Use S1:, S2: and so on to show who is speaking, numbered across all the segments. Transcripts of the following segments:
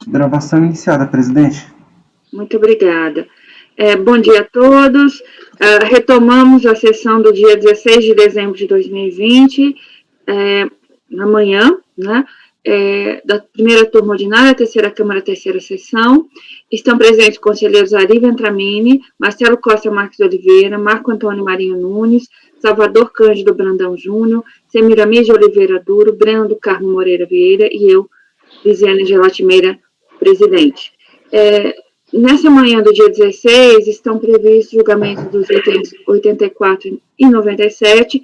S1: Gravação iniciada, presidente.
S2: Muito obrigada. Bom dia a todos. Retomamos a sessão do dia 16 de dezembro de 2020, na manhã, né, da primeira turma ordinária, terceira Câmara, terceira sessão. Estão presentes conselheiros Ari Ventramini, Marcelo Costa Marques Oliveira, Marco Antônio Marinho Nunes, Salvador Cândido Brandão Júnior, Semiramide Oliveira Duro, Breno do Carmo Moreira Vieira e eu, Lisiane Gelatimeira, presidente. Nessa manhã do dia 16, estão previstos julgamentos dos itens 84 e 97,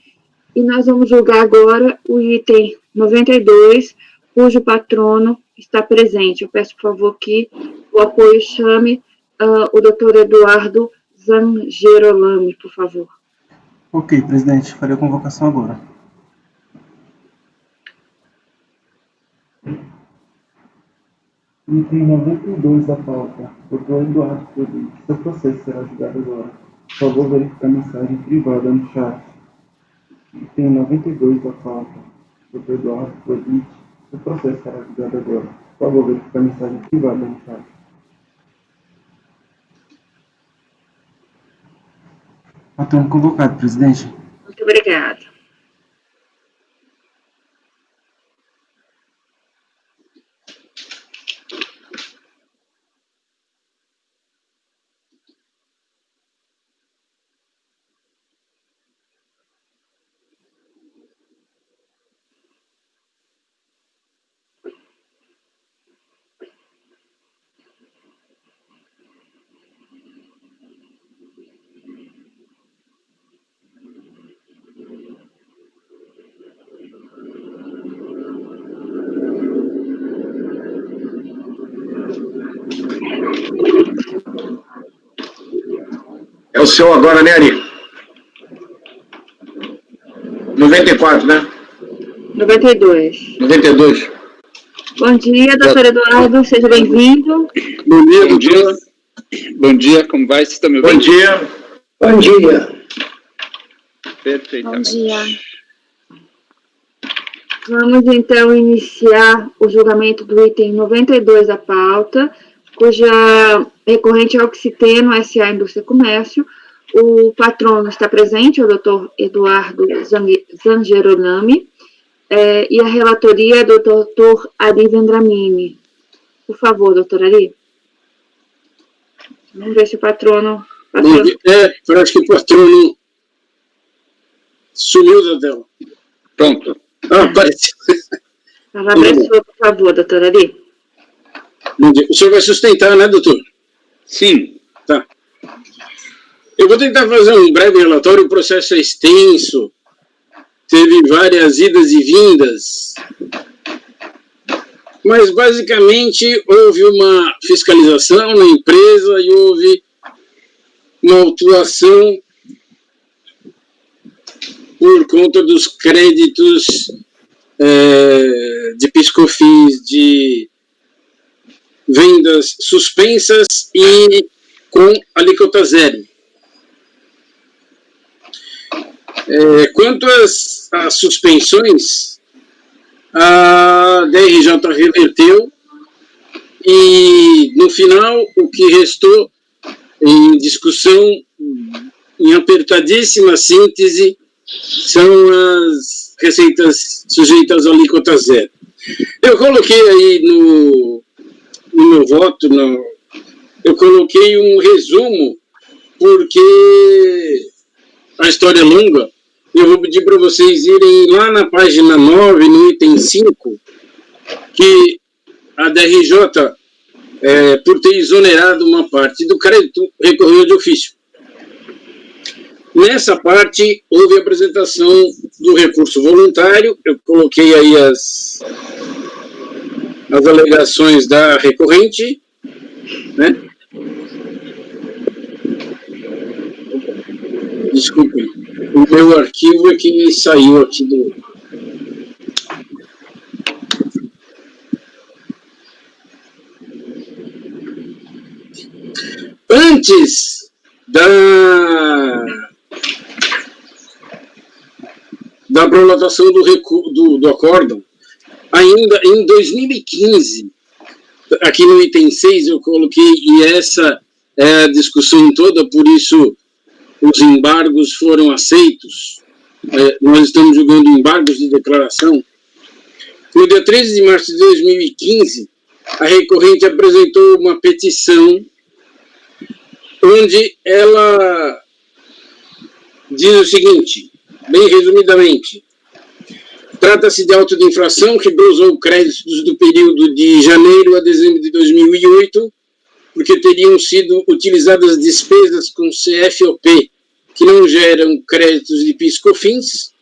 S2: e nós vamos julgar agora o item 92, cujo patrono está presente. Eu peço, por favor, que o apoio chame o doutor Eduardo Zangerolami, por favor.
S1: Ok, presidente, farei a convocação agora. Item 92 da pauta. Doutor Eduardo Codite. Seu processo será julgado agora. Por favor, verificar a mensagem privada no chat. Item 92 da pauta. Doutor Eduardo Codite. Seu processo será julgado agora. Por favor, verificar a mensagem privada no chat. Patrono convocado, presidente.
S2: Muito obrigada.
S3: É o seu agora, né, Ari? 94, né?
S2: 92.
S3: 92.
S2: Bom dia, doutor Eduardo, seja bem-vindo.
S4: Bom dia, bom dia. Bom dia, como vai? Você está me ouvindo?
S3: Bom dia.
S4: Bom dia. Perfeitamente.
S2: Bom dia. Vamos, então, iniciar o julgamento do item 92 da pauta, cuja recorrente é Oxiteno S.A. Indústria e Comércio. O patrono está presente, o doutor Eduardo Zangerolami, e a relatoria é do doutor Ari Vendramini. Por favor, doutor Ari. Vamos ver se o patrono...
S4: Parece que o patrono sumiu da tela. Pronto. Apareceu.
S2: A palavra é sua, por favor, doutor Ari.
S4: Bom dia. O senhor vai sustentar, né, doutor? Sim. Tá. Eu vou tentar fazer um breve relatório. O processo é extenso, teve várias idas e vindas, mas basicamente houve uma fiscalização na empresa e houve uma autuação por conta dos créditos de PIS/COFINS, de vendas suspensas e com alíquota zero. Quanto às suspensões, a DRJ reverteu e, no final, o que restou em discussão, em apertadíssima síntese, são as receitas sujeitas à alíquota zero. Eu coloquei aí no meu voto, eu coloquei um resumo, porque a história é longa. Eu vou pedir para vocês irem lá na página 9, no item 5, que a DRJ, por ter exonerado uma parte do crédito, recorreu de ofício. Nessa parte, houve a apresentação do recurso voluntário. Eu coloquei aí as alegações da recorrente, né? Desculpe, o meu arquivo é que saiu aqui do... Antes da prolongação do acórdão, ainda em 2015, aqui no item 6 eu coloquei, e essa é a discussão toda, por isso os embargos foram aceitos. Nós estamos julgando embargos de declaração. No dia 13 de março de 2015, a recorrente apresentou uma petição onde ela diz o seguinte, bem resumidamente: trata-se de auto de infração que glosou créditos do período de janeiro a dezembro de 2008, porque teriam sido utilizadas despesas com CFOP que não geram créditos de PIS/COFINS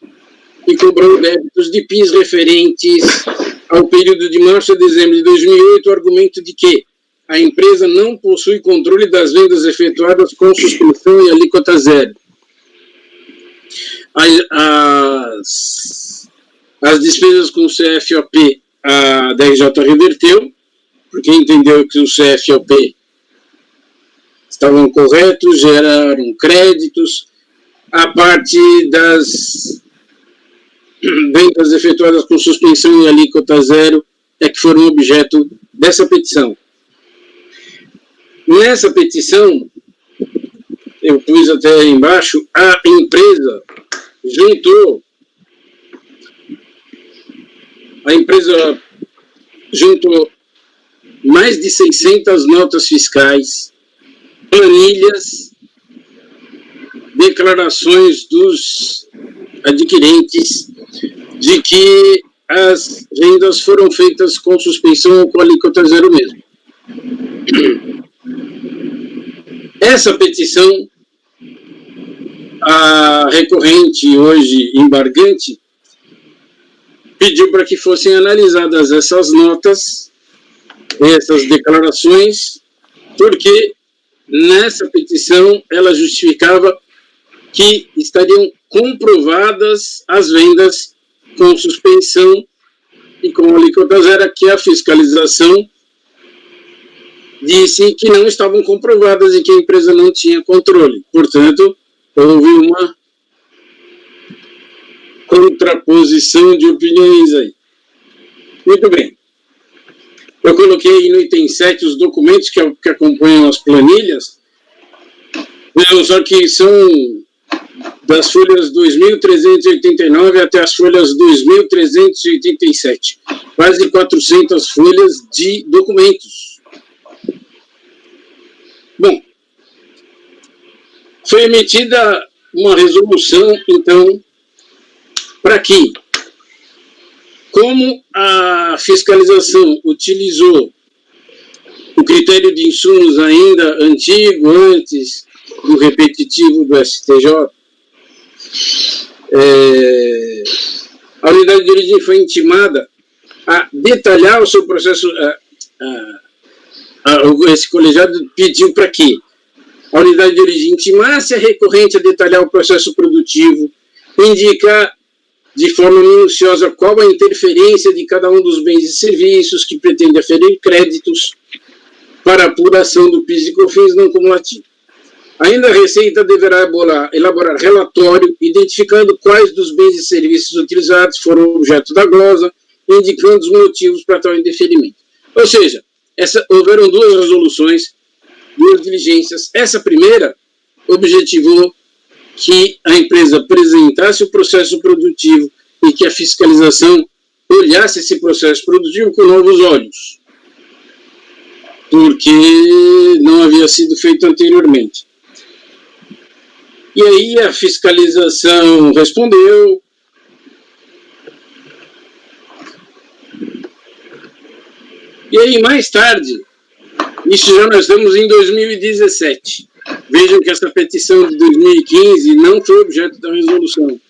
S4: e cobrou débitos de PIS referentes ao período de março a dezembro de 2008, o argumento de que a empresa não possui controle das vendas efetuadas com suspensão e alíquota zero. As despesas com CFOP a DRJ reverteu, porque entendeu que o CFOP estavam corretos, geraram créditos. A parte das vendas efetuadas com suspensão e alíquota zero é que foram objeto dessa petição. Nessa petição, eu pus até aí embaixo, a empresa juntou mais de 600 notas fiscais, planilhas, declarações dos adquirentes de que as vendas foram feitas com suspensão ou com alíquota zero mesmo. Essa petição, a recorrente, hoje embargante, pediu para que fossem analisadas essas notas, essas declarações, porque nessa petição ela justificava que estariam comprovadas as vendas com suspensão e com alíquota zero, que a fiscalização disse que não estavam comprovadas e que a empresa não tinha controle. Portanto, houve uma contraposição de opiniões aí. Muito bem. Eu coloquei no item 7 os documentos que acompanham as planilhas, só que são das folhas 2.389 até as folhas 2.387. Quase 400 folhas de documentos. Bom, foi emitida uma resolução, então, para que, como a fiscalização utilizou o critério de insumos ainda antigo, antes do repetitivo do STJ, a unidade de origem foi intimada a detalhar o seu processo. Esse colegiado pediu para que a unidade de origem intimasse a recorrente a detalhar o processo produtivo, indicar de forma minuciosa qual a interferência de cada um dos bens e serviços que pretende aferir créditos para a apuração do PIS e COFINS não cumulativo. Ainda a Receita deverá elaborar relatório identificando quais dos bens e serviços utilizados foram objeto da glosa, indicando os motivos para tal indeferimento. Ou seja, houveram duas resoluções, duas diligências. Essa primeira objetivou que a empresa apresentasse o processo produtivo e que a fiscalização olhasse esse processo produtivo com novos olhos, porque não havia sido feito anteriormente. E aí a fiscalização respondeu, e aí mais tarde, isso já nós estamos em 2017, vejam que essa petição de 2015 não foi objeto da resolução.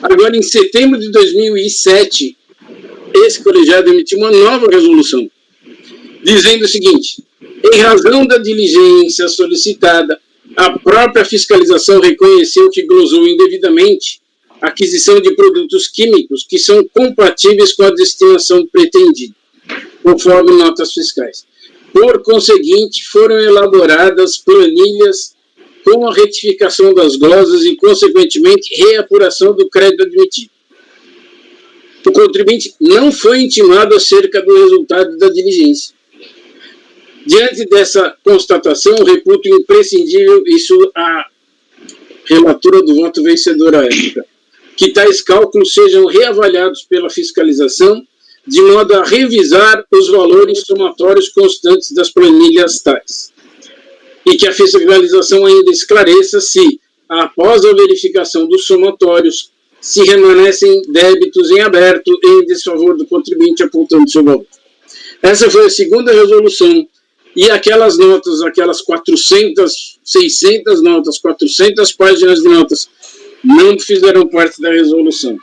S4: Agora, em setembro de 2007, esse colegiado emitiu uma nova resolução, dizendo o seguinte: em razão da diligência solicitada, a própria fiscalização reconheceu que glosou indevidamente a aquisição de produtos químicos que são compatíveis com a destinação pretendida, conforme notas fiscais. Por conseguinte, foram elaboradas planilhas com a retificação das glosas e, consequentemente, reapuração do crédito admitido. o contribuinte não foi intimado acerca do resultado da diligência. Diante dessa constatação, reputo imprescindível, isso a relatora do voto vencedor à época, que tais cálculos sejam reavaliados pela fiscalização, de modo a revisar os valores somatórios constantes das planilhas tais. E que a fiscalização ainda esclareça se, após a verificação dos somatórios, se remanescem débitos em aberto em desfavor do contribuinte apontando seu valor. Essa foi a segunda resolução, e aquelas notas, aquelas 400, 600 notas, 400 páginas de notas, não fizeram parte da resolução.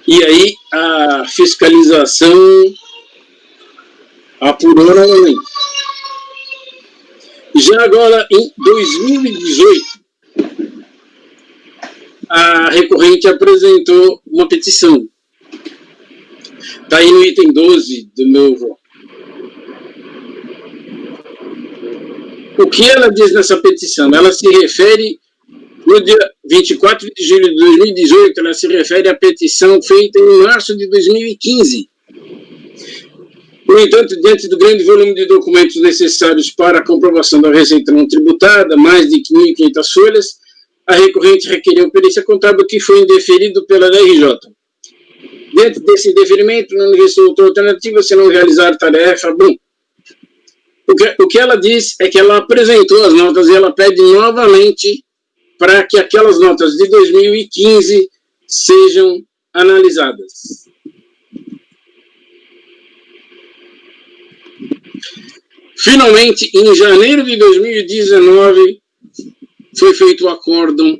S4: E aí a fiscalização apurou novamente. Já agora, em 2018, a recorrente apresentou uma petição. Está aí no item 12 do meu voto. O que ela diz nessa petição? Ela se refere, no dia 24 de julho de 2018, ela se refere à petição feita em março de 2015. No entanto, diante do grande volume de documentos necessários para a comprovação da receita não tributada, mais de 1.500 folhas, a recorrente requeriu perícia contábil que foi indeferido pela DRJ. Dentro desse indeferimento, não restou outra alternativa senão realizar tarefa. Bom, o que ela diz é que ela apresentou as notas e ela pede novamente para que aquelas notas de 2015 sejam analisadas. Finalmente, em janeiro de 2019, foi feito o acórdão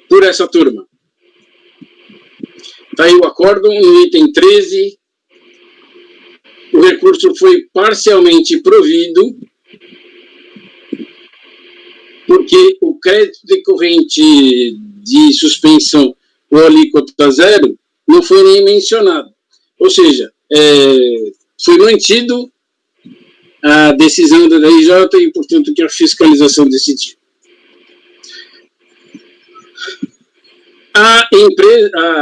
S4: por essa turma. Está aí o acórdão no item 13. O recurso foi parcialmente provido, porque o crédito decorrente de suspensão ou alíquota zero não foi nem mencionado. Ou seja, foi mantido a decisão da DRJ e, portanto, que a fiscalização decidiu. A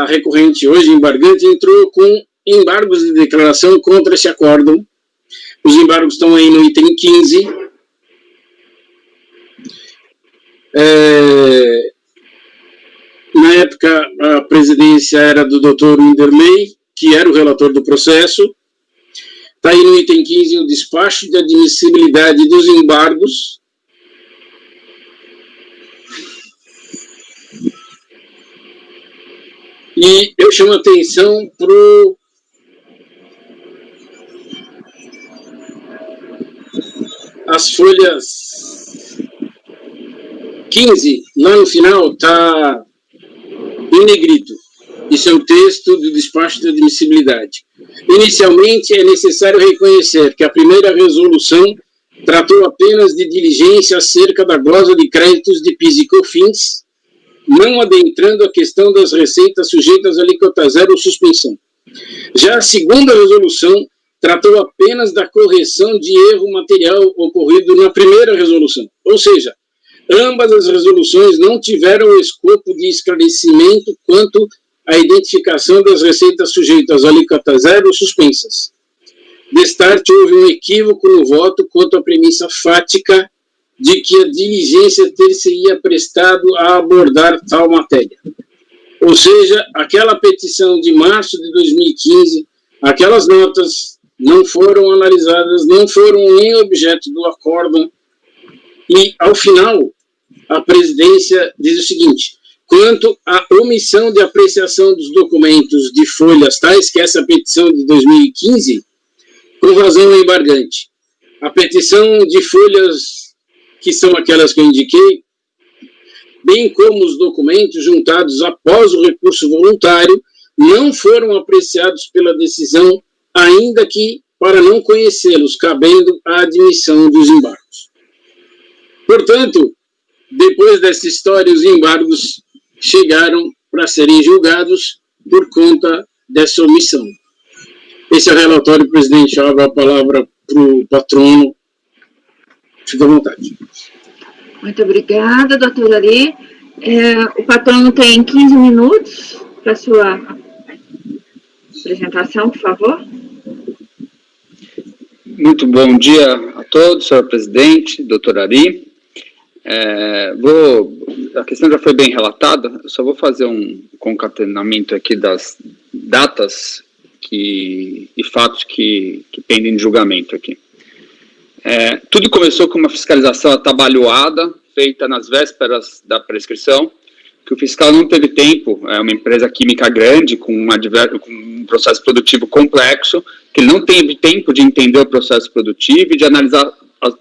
S4: recorrente hoje, embargante, entrou com embargos de declaração contra esse acórdão. Os embargos estão aí no item 15. Na época, a presidência era do Dr. Wanderley, que era o relator do processo. Está aí no item 15 o despacho de admissibilidade dos embargos. E eu chamo a atenção para as folhas 15, lá no final, está em negrito. Isso é o texto do despacho de admissibilidade. Inicialmente, é necessário reconhecer que a primeira resolução tratou apenas de diligência acerca da glosa de créditos de PIS e COFINS, não adentrando a questão das receitas sujeitas a alíquota zero ou suspensão. Já a segunda resolução tratou apenas da correção de erro material ocorrido na primeira resolução. Ou seja, ambas as resoluções não tiveram o escopo de esclarecimento quanto à identificação das receitas sujeitas a alíquota zero ou suspensas. Destarte, houve um equívoco no voto quanto à premissa fática de que a diligência ter-se-ia prestado a abordar tal matéria. Ou seja, aquela petição de março de 2015, aquelas notas não foram analisadas, não foram nem objeto do acórdão, e, ao final, a presidência diz o seguinte: quanto à omissão de apreciação dos documentos de folhas tais, que essa petição de 2015, com razão embargante, a petição de folhas que são aquelas que eu indiquei, bem como os documentos juntados após o recurso voluntário, não foram apreciados pela decisão, ainda que para não conhecê-los, cabendo a admissão dos embargos. Portanto, depois dessa história, os embargos chegaram para serem julgados por conta dessa omissão. Esse é o relatório, presidente. Eu abro a palavra para o patrono. Fique à vontade.
S2: Muito obrigada, doutora Ari. O patrono tem 15 minutos para sua apresentação, por favor.
S5: Muito bom dia a todos, senhor presidente, doutor Ari. A questão já foi bem relatada, eu só vou fazer um concatenamento aqui das datas e fatos que pendem de julgamento aqui. Tudo começou com uma fiscalização atabalhoada, feita nas vésperas da prescrição, que o fiscal não teve tempo, é uma empresa química grande, com um processo produtivo complexo, que ele não teve tempo de entender o processo produtivo e de analisar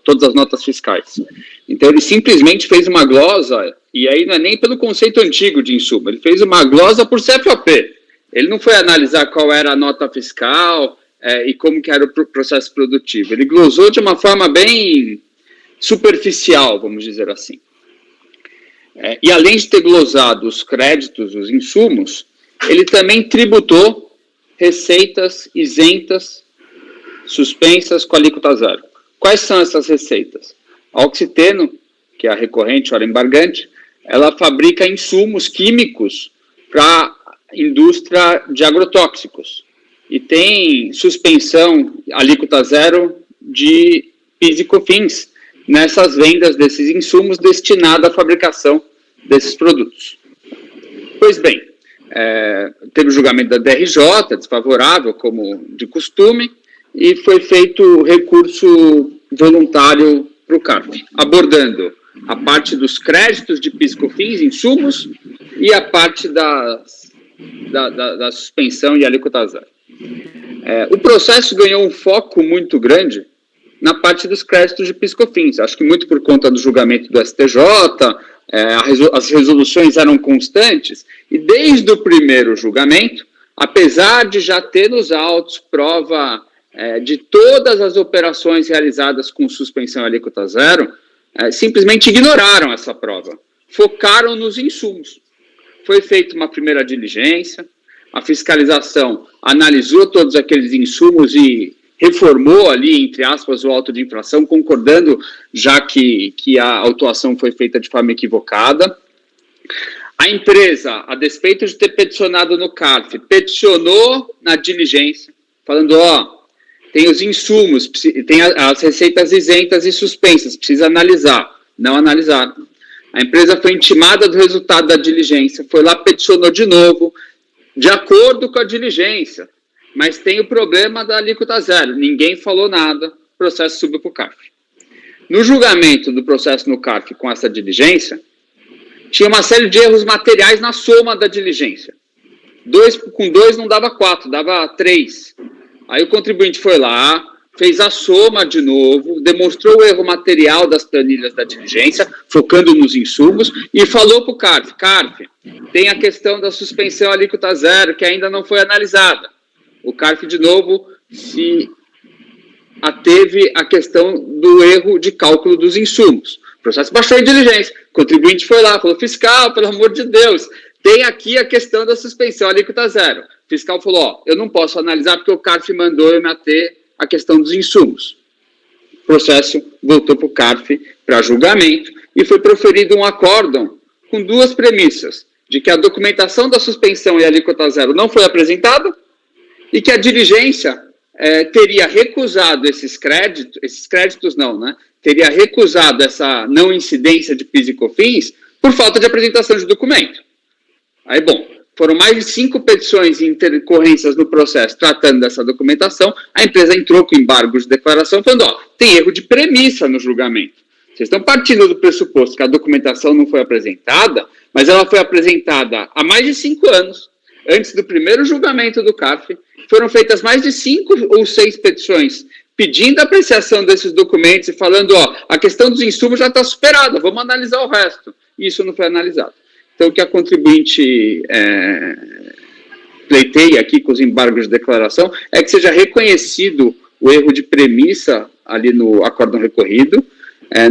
S5: todas as notas fiscais. Então, ele simplesmente fez uma glosa, e aí não é nem pelo conceito antigo de insumo, ele fez uma glosa por CFOP. Ele não foi analisar qual era a nota fiscal e como que era o processo produtivo. Ele glosou de uma forma bem superficial, vamos dizer assim. E além de ter glosado os créditos, os insumos, ele também tributou receitas isentas, suspensas com alíquota zero. Quais são essas receitas? A Oxiteno, que é a recorrente, a embargante, ela fabrica insumos químicos para a indústria de agrotóxicos. E tem suspensão, alíquota zero de PIS e COFINS nessas vendas desses insumos destinados à fabricação desses produtos. Pois bem, teve o julgamento da DRJ, desfavorável, como de costume, e foi feito recurso voluntário para o CARF, abordando a parte dos créditos de PIS e COFINS, insumos, e a parte da suspensão e alíquota zero. O processo ganhou um foco muito grande na parte dos créditos de PIS e COFINS, acho que muito por conta do julgamento do STJ, as resoluções eram constantes, e desde o primeiro julgamento, apesar de já ter nos autos prova de todas as operações realizadas com suspensão e alíquota zero, simplesmente ignoraram essa prova, focaram nos insumos. Foi feita uma primeira diligência, a fiscalização analisou todos aqueles insumos e reformou ali, entre aspas, o auto de infração, concordando já que a autuação foi feita de forma equivocada. A empresa, a despeito de ter peticionado no CARF, peticionou na diligência, falando, tem os insumos, tem as receitas isentas e suspensas, precisa analisar. Não analisaram. A empresa foi intimada do resultado da diligência, foi lá, peticionou de novo, de acordo com a diligência, mas tem o problema da alíquota zero. Ninguém falou nada, o processo subiu para o CARF. No julgamento do processo no CARF com essa diligência, tinha uma série de erros materiais na soma da diligência. 2 com 2 não dava 4, dava 3. Aí o contribuinte foi lá, fez a soma de novo, demonstrou o erro material das planilhas da diligência, focando nos insumos, e falou para o CARF, CARF, tem a questão da suspensão alíquota zero, que ainda não foi analisada. O CARF, de novo, se ateve à questão do erro de cálculo dos insumos. O processo baixou em diligência. O contribuinte foi lá, falou, fiscal, pelo amor de Deus, tem aqui a questão da suspensão alíquota zero. O fiscal falou, eu não posso analisar porque o CARF mandou eu me ater à questão dos insumos. O processo voltou para o CARF para julgamento e foi proferido um acórdão com 2 premissas, de que a documentação da suspensão e alíquota zero não foi apresentada e que a diligência teria recusado esses créditos não, né? Teria recusado essa não incidência de PIS e COFINS por falta de apresentação de documento. Aí, bom, foram mais de 5 petições e intercorrências no processo tratando dessa documentação, a empresa entrou com embargos de declaração, falando, tem erro de premissa no julgamento. Vocês estão partindo do pressuposto que a documentação não foi apresentada, mas ela foi apresentada há mais de 5 anos, antes do primeiro julgamento do CARF, foram feitas mais de 5 ou 6 petições pedindo a apreciação desses documentos e falando, a questão dos insumos já está superada, vamos analisar o resto. E isso não foi analisado. Então, o que a contribuinte pleiteia aqui com os embargos de declaração é que seja reconhecido o erro de premissa ali no acórdão recorrido,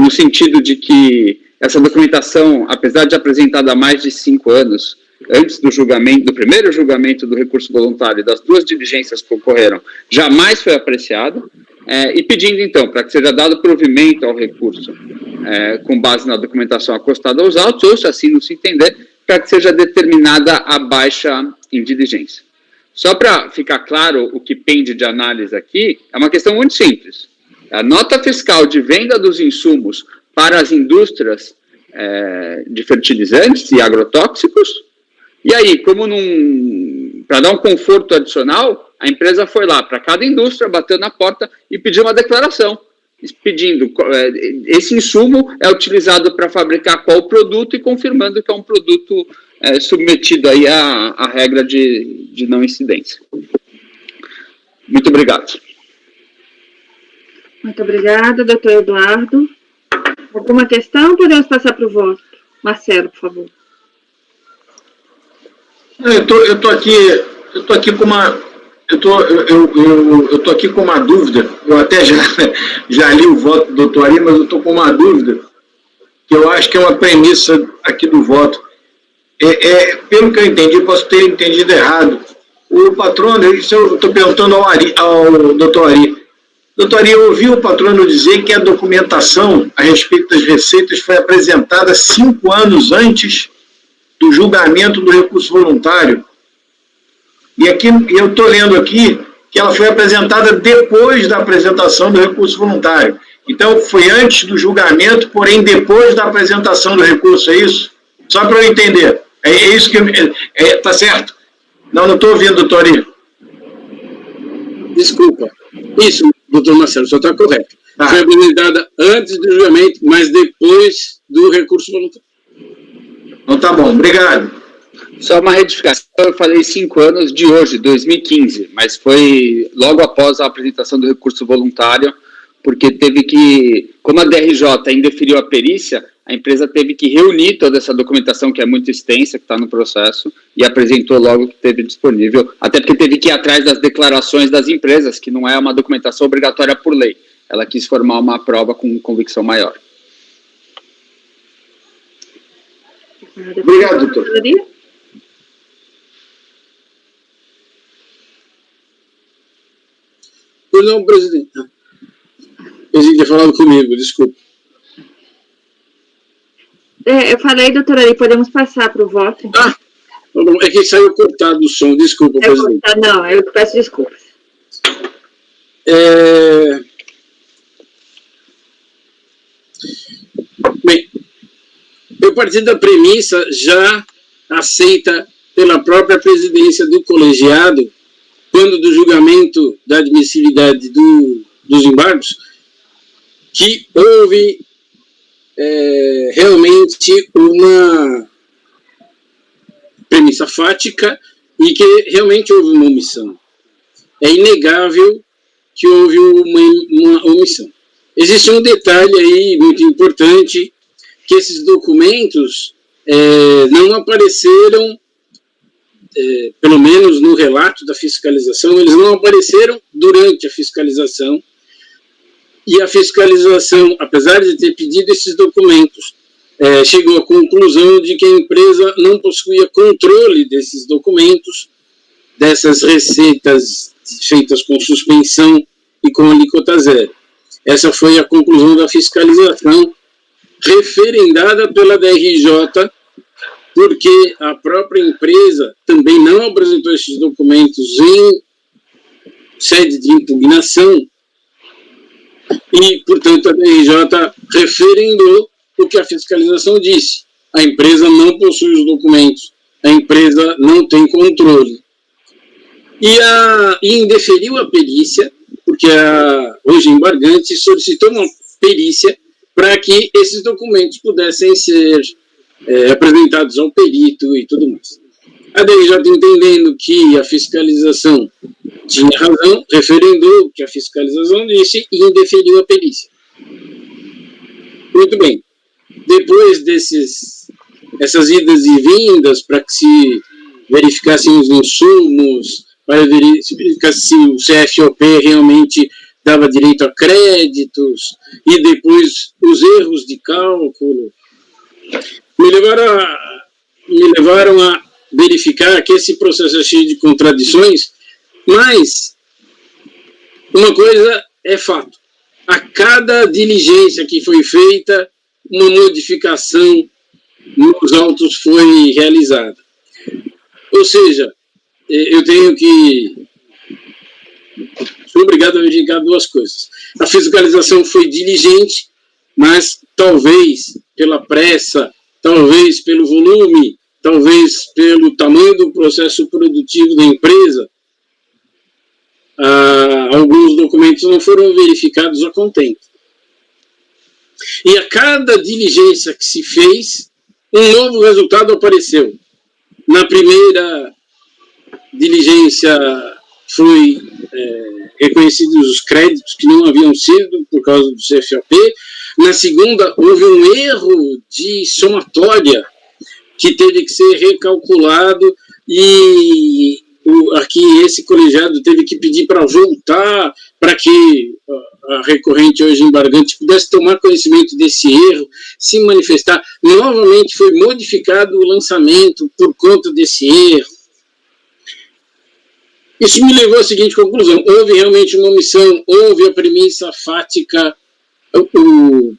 S5: no sentido de que essa documentação, apesar de apresentada há mais de 5 anos, antes do julgamento, do primeiro julgamento do recurso voluntário e das 2 diligências que ocorreram, jamais foi apreciada, e pedindo, então, para que seja dado provimento ao recurso com base na documentação acostada aos autos, ou se assim não se entender, para que seja determinada a baixa em diligência. Só para ficar claro o que pende de análise aqui, é uma questão muito simples. A nota fiscal de venda dos insumos para as indústrias de fertilizantes e agrotóxicos, e aí, para dar um conforto adicional, a empresa foi lá para cada indústria, bateu na porta e pediu uma declaração, pedindo esse insumo é utilizado para fabricar qual produto e confirmando que é um produto submetido aí à regra de não incidência. Muito obrigado.
S2: Muito obrigada, doutor Eduardo. Alguma questão? Podemos passar para o voto. Marcelo, por favor.
S3: Eu tô aqui com uma dúvida. Eu até já li o voto do doutor Ari, mas eu estou com uma dúvida que eu acho que é uma premissa aqui do voto. Pelo que eu entendi, posso ter entendido errado. O patrono, isso eu estou perguntando ao doutor Ari. Doutor Ari, eu ouvi o patrono dizer que a documentação a respeito das receitas foi apresentada 5 anos antes do julgamento do recurso voluntário. E aqui, eu estou lendo aqui que ela foi apresentada depois da apresentação do recurso voluntário. Então, foi antes do julgamento, porém depois da apresentação do recurso, é isso? Só para eu entender. É isso que... Está certo? Não estou ouvindo, doutor Ari.
S4: Desculpa. Isso, doutor Marcelo, só está correto. Foi apresentada antes do julgamento, mas depois do recurso voluntário.
S3: Então tá bom, obrigado.
S5: Só uma retificação, eu falei 5 anos de hoje, 2015, mas foi logo após a apresentação do recurso voluntário, porque teve que, como a DRJ indeferiu a perícia, a empresa teve que reunir toda essa documentação, que é muito extensa, que está no processo, e apresentou logo que teve disponível, até porque teve que ir atrás das declarações das empresas, que não é uma documentação obrigatória por lei. Ela quis formar uma prova com convicção maior.
S3: Obrigado, doutor.
S4: Não, presidente. O presidente tinha falado comigo, desculpa.
S2: Eu falei, doutora Ari, podemos passar para o voto?
S4: É que saiu cortado o som, desculpa, presidente.
S2: Não, eu peço desculpas.
S4: Bem, eu parti da premissa já aceita pela própria presidência do colegiado, quando do julgamento da admissibilidade dos embargos, que houve realmente uma premissa fática e que realmente houve uma omissão. É inegável que houve uma omissão. Existe um detalhe aí muito importante, que esses documentos não apareceram, pelo menos no relato da fiscalização, eles não apareceram durante a fiscalização, e a fiscalização, apesar de ter pedido esses documentos, chegou à conclusão de que a empresa não possuía controle desses documentos, dessas receitas feitas com suspensão e com alíquota zero. Essa foi a conclusão da fiscalização, referendada pela DRJ, porque a própria empresa também não apresentou esses documentos em sede de impugnação e, portanto, a DRJ referendou o que a fiscalização disse. A empresa não possui os documentos, a empresa não tem controle. E indeferiu a perícia, porque hoje embargante solicitou uma perícia para que esses documentos pudessem ser apresentados ao perito e tudo mais. A DRJ, entendendo que a fiscalização tinha razão, referendou o que a fiscalização disse e indeferiu a perícia. Muito bem. Depois essas idas e vindas para que se verificassem os insumos, para verificar se o CFOP realmente dava direito a créditos, e depois os erros de cálculo, me levaram a verificar que esse processo é cheio de contradições, mas uma coisa é fato: a cada diligência que foi feita, uma modificação nos autos foi realizada. Ou seja, eu tenho que... Sou obrigado a verificar duas coisas. A fiscalização foi diligente, mas talvez pela pressa, talvez pelo volume, talvez pelo tamanho do processo produtivo da empresa, alguns documentos não foram verificados a contento. E a cada diligência que se fez, um novo resultado apareceu. Na primeira diligência foi reconhecidos os créditos que não haviam sido por causa do CFAP. Na segunda, houve um erro de somatória que teve que ser recalculado e aqui esse colegiado teve que pedir para voltar para que a recorrente hoje embargante pudesse tomar conhecimento desse erro, se manifestar. Novamente foi modificado o lançamento por conta desse erro. Isso me levou à seguinte conclusão: houve realmente uma omissão, houve a premissa fática. O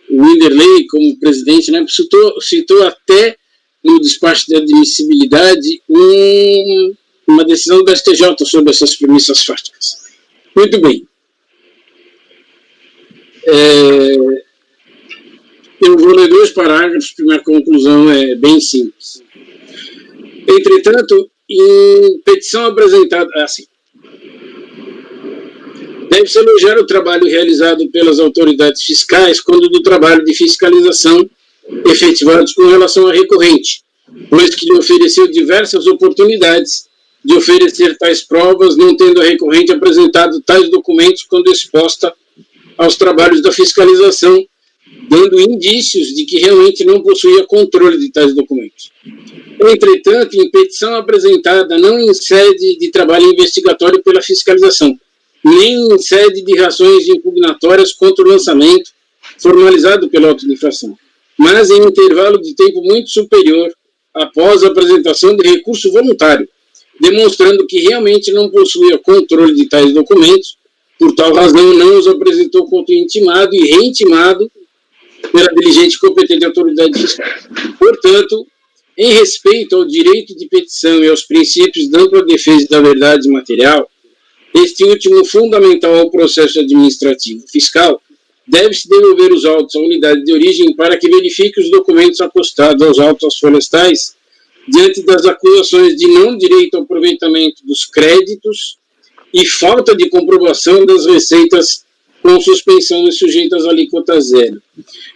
S4: Winderley, como presidente, né, citou até no despacho de admissibilidade uma decisão do STJ sobre essas premissas fáticas. Muito bem. Eu vou ler 2 parágrafos, a primeira conclusão é bem simples. Entretanto, em petição apresentada... Assim, deve-se elogiar o trabalho realizado pelas autoridades fiscais quando do trabalho de fiscalização efetivados com relação à recorrente, pois que lhe ofereceu diversas oportunidades de oferecer tais provas, não tendo a recorrente apresentado tais documentos quando exposta aos trabalhos da fiscalização, dando indícios de que realmente não possuía controle de tais documentos. Entretanto, em petição apresentada não em sede de trabalho investigatório pela fiscalização, nem em sede de ações impugnatórias contra o lançamento formalizado pela auto de infração, mas em intervalo de tempo muito superior após a apresentação de recurso voluntário, demonstrando que realmente não possuía controle de tais documentos, por tal razão não os apresentou quanto intimado e reintimado pela diligente e competente autoridade fiscal. Portanto, em respeito ao direito de petição e aos princípios da ampla defesa da verdade material, este último fundamental ao processo administrativo fiscal, deve-se devolver os autos à unidade de origem para que verifique os documentos acostados aos autos florestais diante das acusações de não direito ao aproveitamento dos créditos e falta de comprovação das receitas com suspensão e sujeitas à alíquota zero.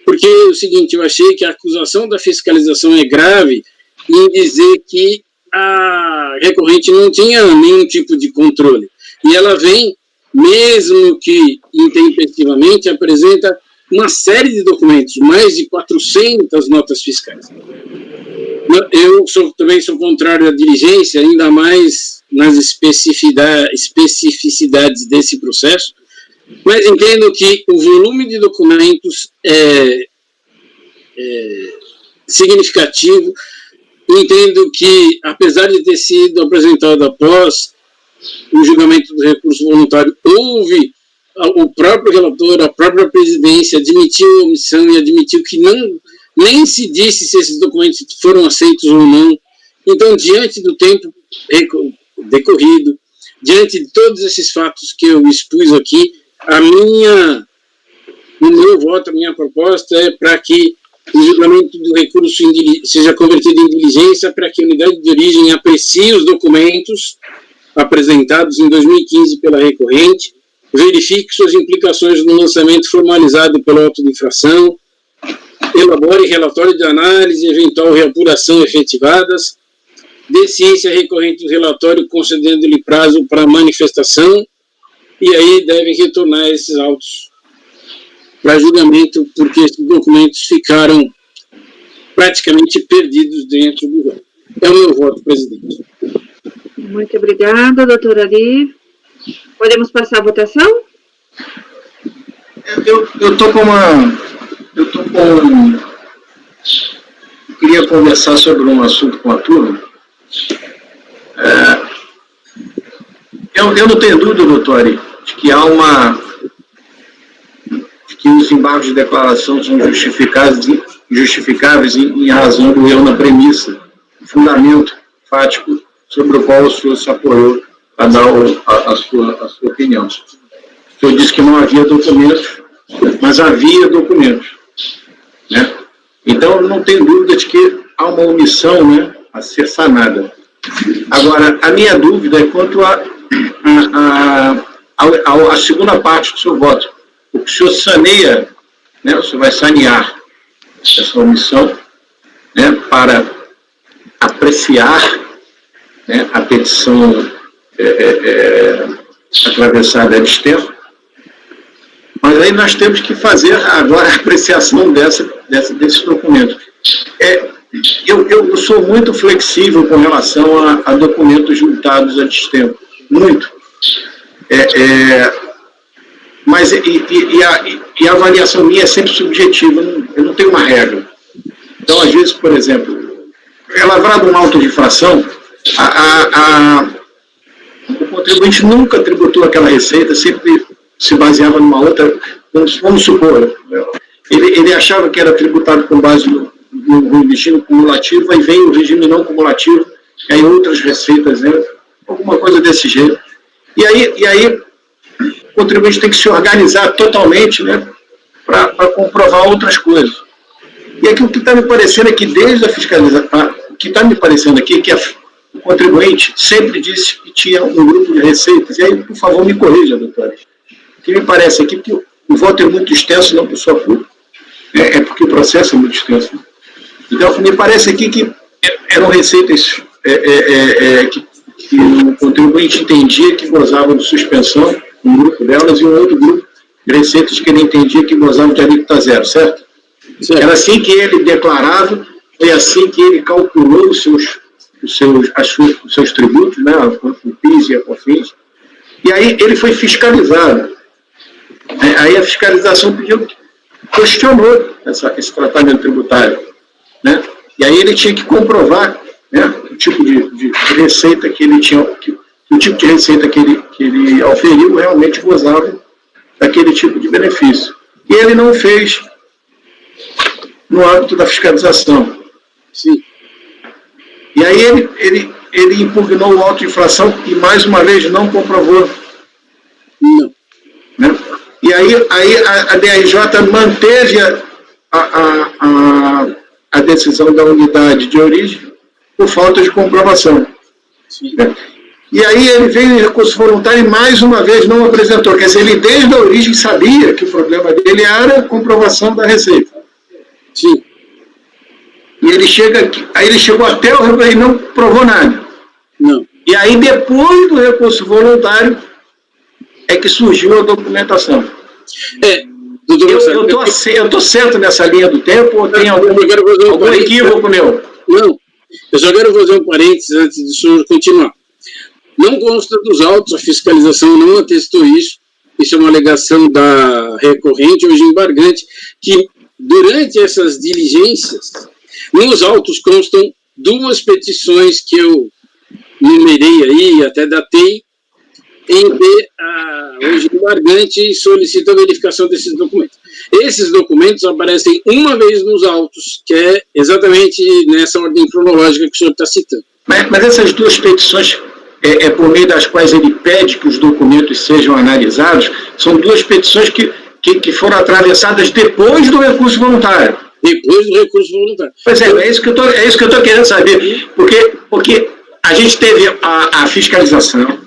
S4: Porque é o seguinte, eu achei que a acusação da fiscalização é grave em dizer que a recorrente não tinha nenhum tipo de controle. E ela vem, mesmo que intempestivamente, apresenta uma série de documentos, mais de 400 notas fiscais. Eu também sou contrário à diligência, ainda mais nas especificidades desse processo, mas entendo que o volume de documentos é significativo. Entendo que, apesar de ter sido apresentado após o julgamento do recurso voluntário, houve o próprio relator, a própria presidência admitiu a omissão e admitiu que nem se disse se esses documentos foram aceitos ou não. Então, diante do tempo decorrido, diante de todos esses fatos que eu expus aqui, o meu voto, a minha proposta é para que o julgamento do recurso seja convertido em diligência, para que a unidade de origem aprecie os documentos apresentados em 2015 pela recorrente, verifique suas implicações no lançamento formalizado pelo auto de infração, elabore relatório de análise e eventual reapuração efetivadas, dê ciência recorrente do relatório, concedendo-lhe prazo para manifestação, e aí devem retornar esses autos para julgamento, porque esses documentos ficaram praticamente perdidos dentro do voto. É o meu voto, presidente.
S2: Muito obrigada, doutora Ari. Podemos passar a votação?
S3: Eu queria conversar sobre um assunto com a turma. Eu não tenho dúvida, doutor Ari, de que que os embargos de declaração são justificáveis em razão do erro na premissa, fundamento fático sobre o qual o senhor se apoiou a dar a sua opinião. O senhor disse que não havia documentos, mas havia documentos, né? Então, não tem dúvida de que há uma omissão, né, a ser sanada. Agora, a minha dúvida é quanto a segunda parte do seu voto. O que o senhor saneia, né, o senhor vai sanear essa omissão, né, para apreciar, né, a petição atravessada a destempo. Mas aí nós temos que fazer agora a apreciação desse documento. Eu sou muito flexível com relação a documentos juntados a destempo. Muito. Mas a avaliação minha é sempre subjetiva, eu não tenho uma regra. Então, às vezes, por exemplo, é lavrado um auto de infração, o contribuinte nunca tributou aquela receita, sempre se baseava numa outra. Vamos supor, ele achava que era tributado com base no regime cumulativo, aí vem o regime não cumulativo, e aí outras receitas, né, alguma coisa desse jeito. E aí o contribuinte tem que se organizar totalmente, né, para comprovar outras coisas. E aqui o que está me parecendo é que desde a fiscalização, o que está me parecendo aqui é que o contribuinte sempre disse que tinha um grupo de receitas. E aí, por favor, me corrija, doutora. O que me parece aqui é que o voto é muito extenso, não por sua culpa, é porque o processo é muito extenso. Então, me parece aqui que eram receitas que o contribuinte entendia que gozavam de suspensão, um grupo delas, e um outro grupo de receitas que ele entendia que gozavam de alíquota zero, certo? Era assim que ele declarava, foi assim que ele calculou os seus tributos, né, o PIS e a COFINS, e aí ele foi fiscalizado. Aí a fiscalização questionou esse tratamento tributário, né? E aí ele tinha que comprovar, né, o tipo de receita que ele tinha, o tipo de receita que ele auferiu realmente gozava daquele tipo de benefício. E ele não fez no âmbito da fiscalização.
S4: Sim.
S3: E aí ele impugnou o auto de infração e, mais uma vez, não comprovou.
S4: Não.
S3: Né? E aí a DRJ manteve a decisão da unidade de origem por falta de comprovação. Né? E aí ele veio em recurso voluntário e, mais uma vez, não apresentou. Quer dizer, ele desde a origem sabia que o problema dele era a comprovação da receita.
S4: Sim.
S3: E ele chegou até o recurso e não provou nada.
S4: Não.
S3: E aí, depois do recurso voluntário, é que surgiu a documentação.
S4: Doutor
S3: Eu estou certo nessa linha do tempo ou tem algum equívoco meu?
S4: Não. Eu só quero fazer um parênteses antes do senhor continuar. Não consta dos autos, a fiscalização não atestou isso. Isso é uma alegação da recorrente, hoje embargante, que durante essas diligências, nos autos constam duas petições que eu numerei aí, até datei, em que hoje embargante solicita a verificação desses documentos. Esses documentos aparecem uma vez nos autos, que é exatamente nessa ordem cronológica que o senhor está citando.
S3: Mas essas duas petições, por meio das quais ele pede que os documentos sejam analisados, são duas petições que foram atravessadas depois do recurso voluntário.
S4: Depois do recurso voluntário.
S3: Pois é isso que eu estou querendo saber. Porque a gente teve a fiscalização,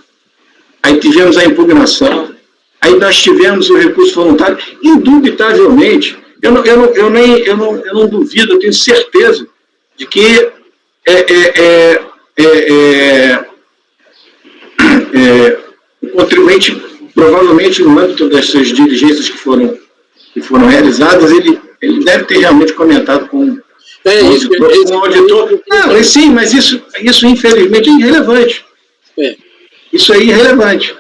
S3: aí tivemos a impugnação, aí nós tivemos o recurso voluntário. Indubitavelmente, eu não duvido, eu tenho certeza de que o contribuinte, provavelmente no âmbito dessas diligências que foram realizadas, ele deve ter realmente comentado com o auditor. Não, sim, mas isso infelizmente é irrelevante. Isso é irrelevante.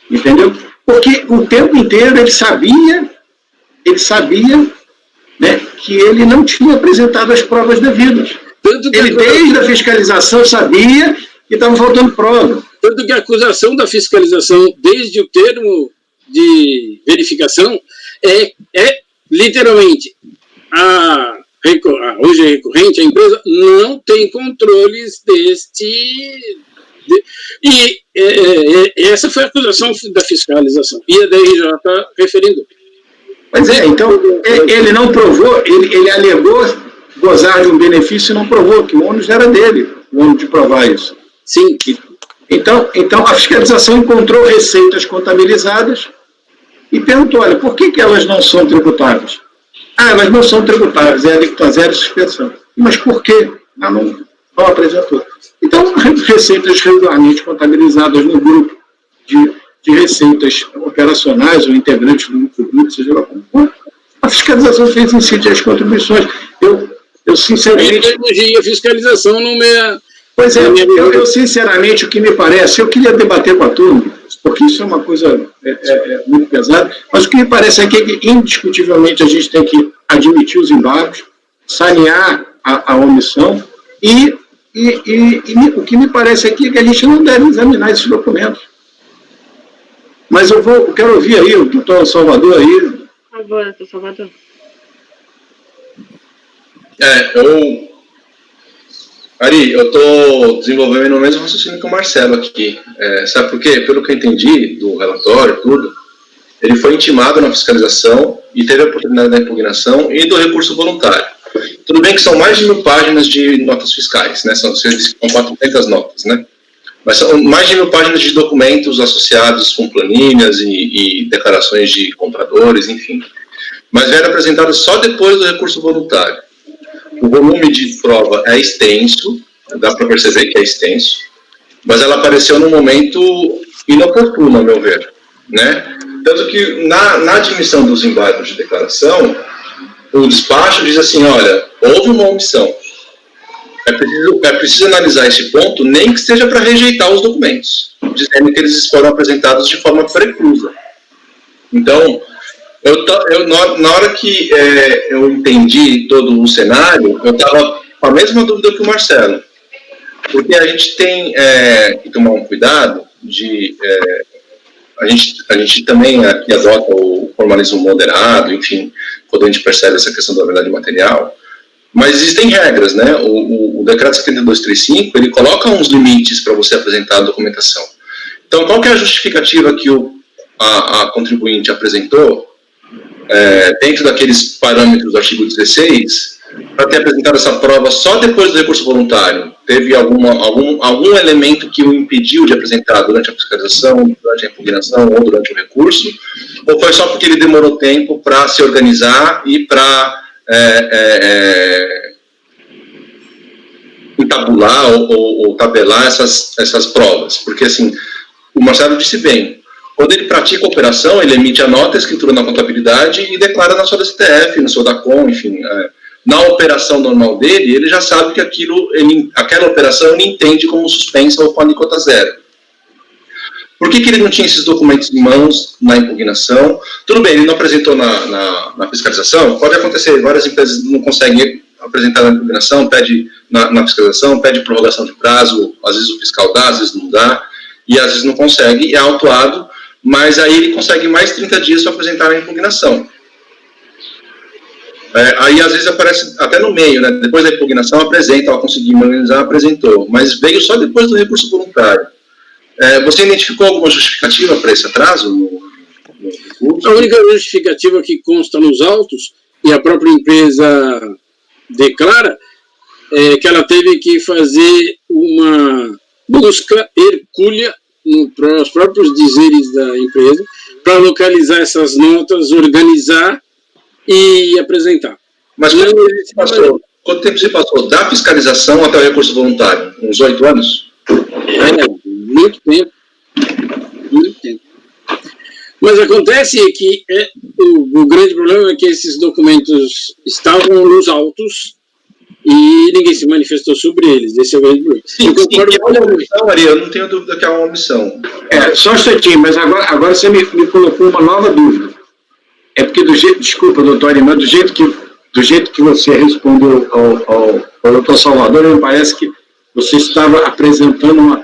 S3: Entendeu? Porque o tempo inteiro ele sabia, né, que ele não tinha apresentado as provas devidas. Ele, desde a fiscalização, sabia que estava faltando prova.
S4: Tanto que a acusação da fiscalização, desde o termo de verificação, literalmente, hoje é recorrente, a empresa não tem controles e essa foi a acusação da fiscalização, e a DRJ referindo.
S3: Pois é, então, ele não provou, ele alegou gozar de um benefício e não provou, que o ônus era dele, o ônus de provar isso.
S4: Sim.
S3: Então, a fiscalização encontrou receitas contabilizadas e perguntou, olha, por que elas não são tributáveis? Elas não são tributáveis, é alíquota zero e suspensão. Mas por quê? Não apresentou. Então, receitas regularmente contabilizadas no grupo de receitas operacionais ou integrantes do grupo, seja lá como for, a fiscalização fez incidir as contribuições. Eu sinceramente...
S4: Eu elogiei a fiscalização no meu...
S3: Pois é, eu sinceramente, o que me parece, eu queria debater com a turma, porque isso é uma coisa muito pesada, mas o que me parece é que, indiscutivelmente, a gente tem que admitir os embargos, sanear a omissão, e o que me parece aqui é que a gente não deve examinar esses documentos. Mas eu quero ouvir aí o doutor Salvador aí.
S2: Por favor, doutor Salvador.
S6: Ari, eu estou desenvolvendo o mesmo raciocínio que o Marcelo aqui. Sabe por quê? Pelo que eu entendi do relatório, tudo, ele foi intimado na fiscalização e teve a oportunidade da impugnação e do recurso voluntário. Tudo bem que são mais de 1000 páginas de notas fiscais, né? Você disse que são 400 notas, né? Mas são mais de 1000 páginas de documentos associados com planilhas e declarações de compradores, enfim. Mas era apresentado só depois do recurso voluntário. O volume de prova é extenso, dá para perceber que é extenso, mas ela apareceu num momento inoportuno, a meu ver, né? Tanto que na admissão dos embargos de declaração, o despacho diz assim, olha, houve uma omissão. É preciso analisar esse ponto, nem que seja para rejeitar os documentos, dizendo que eles foram apresentados de forma preclusa. Então, na hora que eu entendi todo o cenário, eu estava com a mesma dúvida que o Marcelo, porque a gente tem que tomar um cuidado de... a gente também aqui adota o formalismo moderado, enfim, quando a gente percebe essa questão da verdade material, mas existem regras, né? O decreto 7235, ele coloca uns limites para você apresentar a documentação. Então, qual que é a justificativa que a contribuinte apresentou, dentro daqueles parâmetros do artigo 16, para ter apresentado essa prova só depois do recurso voluntário? Teve algum elemento que o impediu de apresentar durante a fiscalização, durante a impugnação ou durante o recurso? Ou foi só porque ele demorou tempo para se organizar e para entabular ou tabelar essas provas? Porque, assim, o Marcelo disse bem, quando ele pratica a operação, ele emite a nota, a escritura na contabilidade e declara na sua DCTF, no seu DACOM, enfim. Na operação normal dele, ele já sabe que aquela operação ele entende como suspensa ou com alíquota zero. Por que ele não tinha esses documentos em mãos na impugnação? Tudo bem, ele não apresentou na fiscalização, pode acontecer, várias empresas não conseguem apresentar na impugnação, pede na fiscalização, pede prorrogação de prazo, às vezes o fiscal dá, às vezes não dá, e às vezes não consegue, é autuado, mas aí ele consegue mais 30 dias para apresentar na impugnação. Aí às vezes aparece até no meio, né? Depois da impugnação apresenta, conseguiu organizar, apresentou, mas veio só depois do recurso voluntário. Você identificou alguma justificativa para esse atraso no recurso?
S4: A única justificativa que consta nos autos, e a própria empresa declara, é que ela teve que fazer uma busca hercúlea nos próprios dizeres da empresa para localizar essas notas, organizar e apresentar.
S6: Mas quanto tempo se passou da fiscalização até o recurso voluntário? Uns 8 anos?
S4: Muito tempo. Muito tempo. Mas acontece que o grande problema é que esses documentos estavam nos autos e ninguém se manifestou sobre eles. Esse é o grande problema.
S6: Sim, é uma omissão, Maria, eu não tenho dúvida que é uma omissão.
S3: Só um instantinho, mas agora você me colocou uma nova dúvida. É porque desculpa, doutor Arimã, do jeito que você respondeu ao doutor Salvador, me parece que você estava apresentando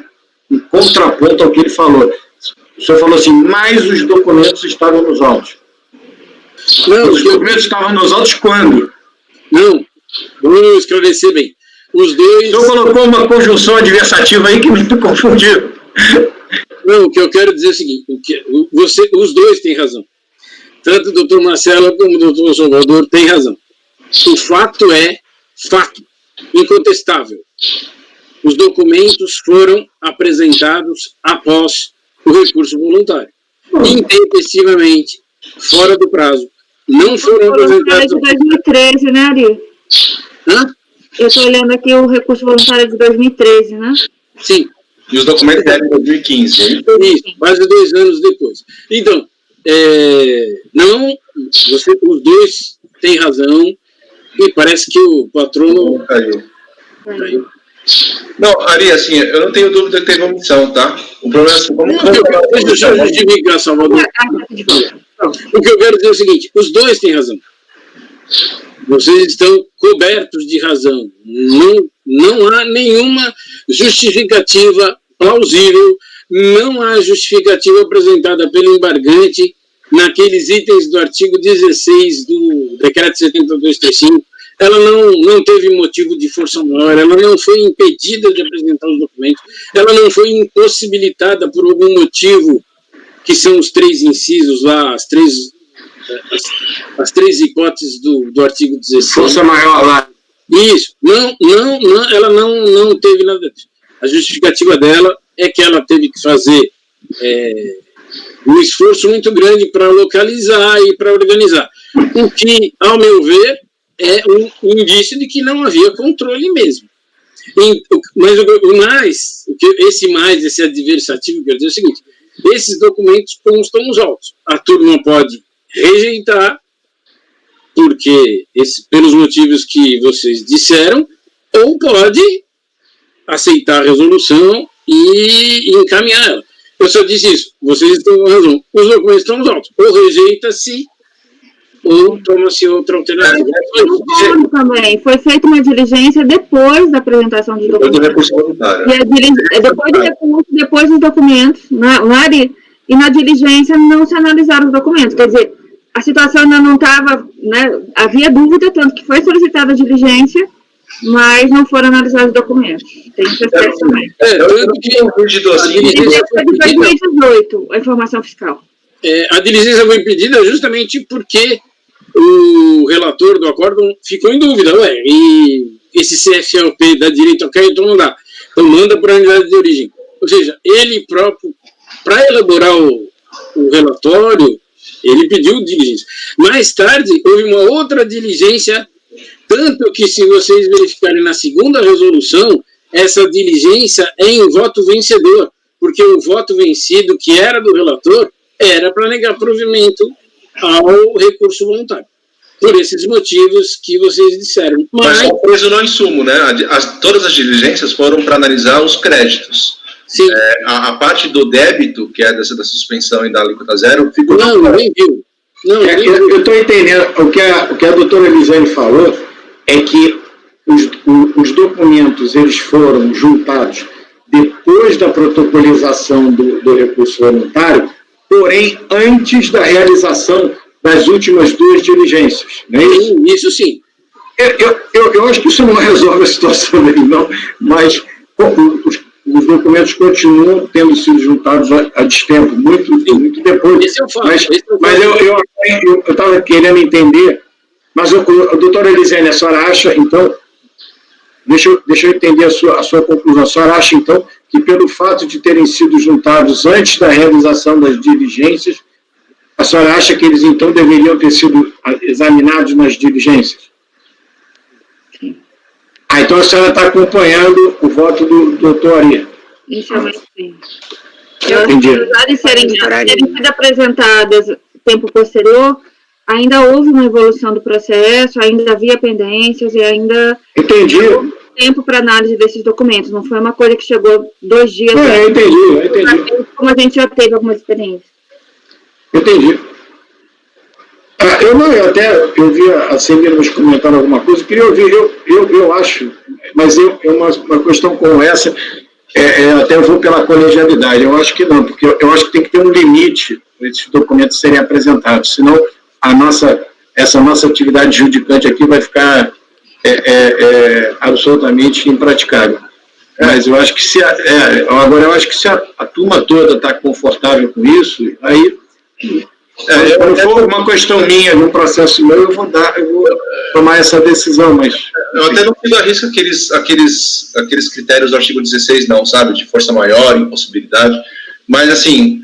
S3: um contraponto ao que ele falou. O senhor falou assim, mas os documentos estavam nos autos.
S4: Não,
S3: Os documentos estavam nos autos quando?
S4: não, vamos esclarecer bem. Os dois...
S3: O senhor colocou uma conjunção adversativa aí que me confundiu.
S4: Não, o que eu quero dizer é o seguinte, os dois têm razão. Tanto o doutor Marcelo como o doutor Salvador têm razão. O fato é fato, incontestável. Os documentos foram apresentados após o recurso voluntário. Intempestivamente, fora do prazo. Não foram apresentados...
S2: de 2013, né, Ari?
S4: Hã?
S2: Eu estou olhando aqui o recurso voluntário de 2013, né?
S4: Sim.
S6: E os documentos eram em 2015, hein?
S4: Isso, quase 2 anos depois. Então, não, os dois têm razão, e parece que o patrono
S6: Caiu.
S4: caiu.
S6: Não, Ari, assim, eu não tenho dúvida que teve omissão, tá? O problema é assim, como...
S4: Deixa eu justificar, Salvador. O que eu quero dizer é o seguinte, os dois têm razão. Vocês estão cobertos de razão. Não há nenhuma justificativa plausível, não há justificativa apresentada pelo embargante naqueles itens do artigo 16 do Decreto 7235. Ela não teve motivo de força maior, ela não foi impedida de apresentar os documentos, ela não foi impossibilitada por algum motivo, que são os 3 incisos lá, as três hipóteses do artigo 16.
S3: Força maior lá.
S4: Isso, ela não teve nada disso. A justificativa dela é que ela teve que fazer um esforço muito grande para localizar e para organizar. O que, ao meu ver, é um indício de que não havia controle mesmo. Mas esse adversativo, quer dizer o seguinte, esses documentos constam nos autos. A turma pode rejeitar, porque pelos motivos que vocês disseram, ou pode aceitar a resolução e encaminhar ela. Eu só disse isso, vocês estão com razão. Os documentos estão nos autos. Ou rejeita-se, ou toma-se outra alternativa.
S2: Também foi feita uma diligência depois da apresentação dos
S6: Depois do
S2: documentos.
S6: recurso voluntário.
S2: Depois do recurso, depois dos documentos, Ari, e na diligência não se analisaram os documentos. Quer dizer, a situação ainda não estava, né, havia dúvida, tanto que foi solicitada a diligência, mas não foram analisados os documentos. Tem que ser feito também.
S4: Tanto que
S2: A diligência foi de 2018, a informação fiscal.
S4: a diligência foi impedida justamente porque o relator do acórdão ficou em dúvida, e esse CFLP dá direito ao crédito ou não dá? Então manda para a unidade de origem. Ou seja, ele próprio, para elaborar o relatório, ele pediu diligência. Mais tarde, houve uma outra diligência, tanto que, se vocês verificarem na segunda resolução, essa diligência é em voto vencedor, porque o voto vencido, que era do relator, era para negar provimento ao recurso voluntário. Por esses motivos que vocês disseram.
S6: Mas só preso no insumo, né? Todas as diligências foram para analisar os créditos.
S4: Sim.
S6: A parte do débito, que é da suspensão e da alíquota zero, ficou...
S4: Não, nem viu.
S7: Eu estou entendendo, o que a doutora Elisane falou é que os documentos eles foram juntados depois da protocolização do recurso voluntário, porém antes da realização das últimas 2 diligências. Não é isso?
S4: Isso sim.
S7: Eu acho que isso não resolve a situação dele, não, mas os documentos continuam tendo sido juntados a destempo, muito depois.
S4: Esse é o fato.
S7: Mas eu estava querendo entender, mas a doutora Elisane, a senhora acha, então, deixa eu entender a sua conclusão, a senhora acha, então, que pelo fato de terem sido juntados antes da realização das diligências, a senhora acha que eles, então, deveriam ter sido examinados nas diligências?
S2: Sim.
S7: Então a senhora está acompanhando o voto do doutor Ari.
S2: Inicialmente, sim.
S7: Entendi.
S2: Apesar de serem sido apresentadas tempo posterior, ainda houve uma evolução do processo, ainda havia pendências e ainda
S7: Entendi.
S2: houve tempo para análise desses documentos. Não foi uma coisa que chegou 2 dias.
S7: Eu entendi.
S2: Como a gente já teve algumas experiências.
S7: Entendi. Eu vi a Celina nos comentando alguma coisa, eu queria ouvir, eu acho, mas uma questão como essa, até eu vou pela colegialidade, eu acho que não, porque eu acho que tem que ter um limite para esses documentos serem apresentados, senão essa nossa atividade judicante aqui vai ficar absolutamente impraticável. Mas eu acho que agora eu acho que se a turma toda está confortável com isso, aí quando for uma questão minha, num processo meu, eu vou tomar essa decisão, mas...
S6: Eu até não fiz a risco aqueles critérios do artigo 16, não, sabe? De força maior, impossibilidade. Mas, assim,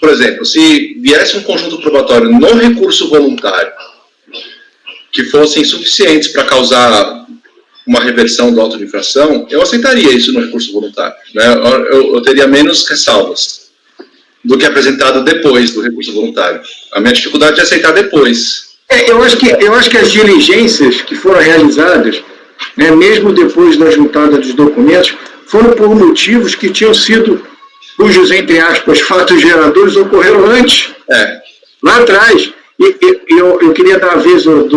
S6: por exemplo, se viesse um conjunto probatório no recurso voluntário que fossem suficientes para causar uma reversão do auto de infração, eu aceitaria isso no recurso voluntário, né? Eu teria menos ressalvas do que apresentado depois do recurso voluntário. A minha dificuldade é aceitar depois.
S7: Eu acho que as diligências que foram realizadas, né, mesmo depois da juntada dos documentos, foram por motivos que tinham sido, cujos, entre aspas, fatos geradores ocorreram antes, lá atrás. E eu queria dar a vez ao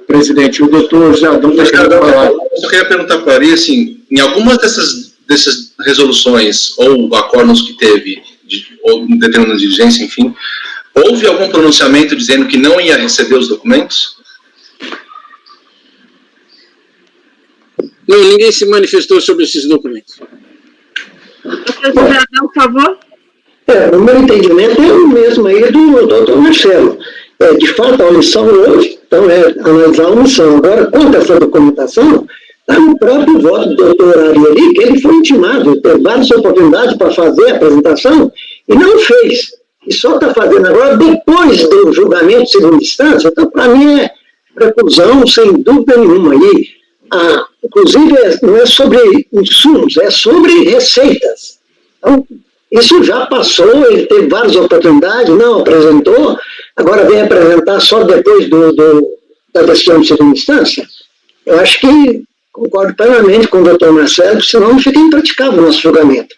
S7: presidente, o doutor José Adão.
S6: Eu só queria perguntar para ele, assim, em algumas dessas resoluções ou acordos que teve, ou determinada diligência, enfim, houve algum pronunciamento dizendo que não ia receber os documentos?
S4: Não, ninguém se manifestou sobre esses documentos.
S2: Doutor José Adão, por favor.
S8: O meu entendimento é o mesmo aí do doutor Marcelo. De fato, a omissão houve, então analisar a omissão. Agora, quanto a essa documentação, está no próprio voto do doutor Arieli, que ele foi intimado, teve várias oportunidades para fazer a apresentação e não fez. E só está fazendo agora depois do julgamento de segunda instância. Então, para mim, é preclusão sem dúvida nenhuma. E, inclusive, não é sobre insumos, é sobre receitas. Então, isso já passou, ele teve várias oportunidades, não apresentou, agora vem apresentar só depois da decisão de segunda instância. Eu acho que concordo plenamente com o doutor Marcelo, senão fica impraticável o nosso julgamento.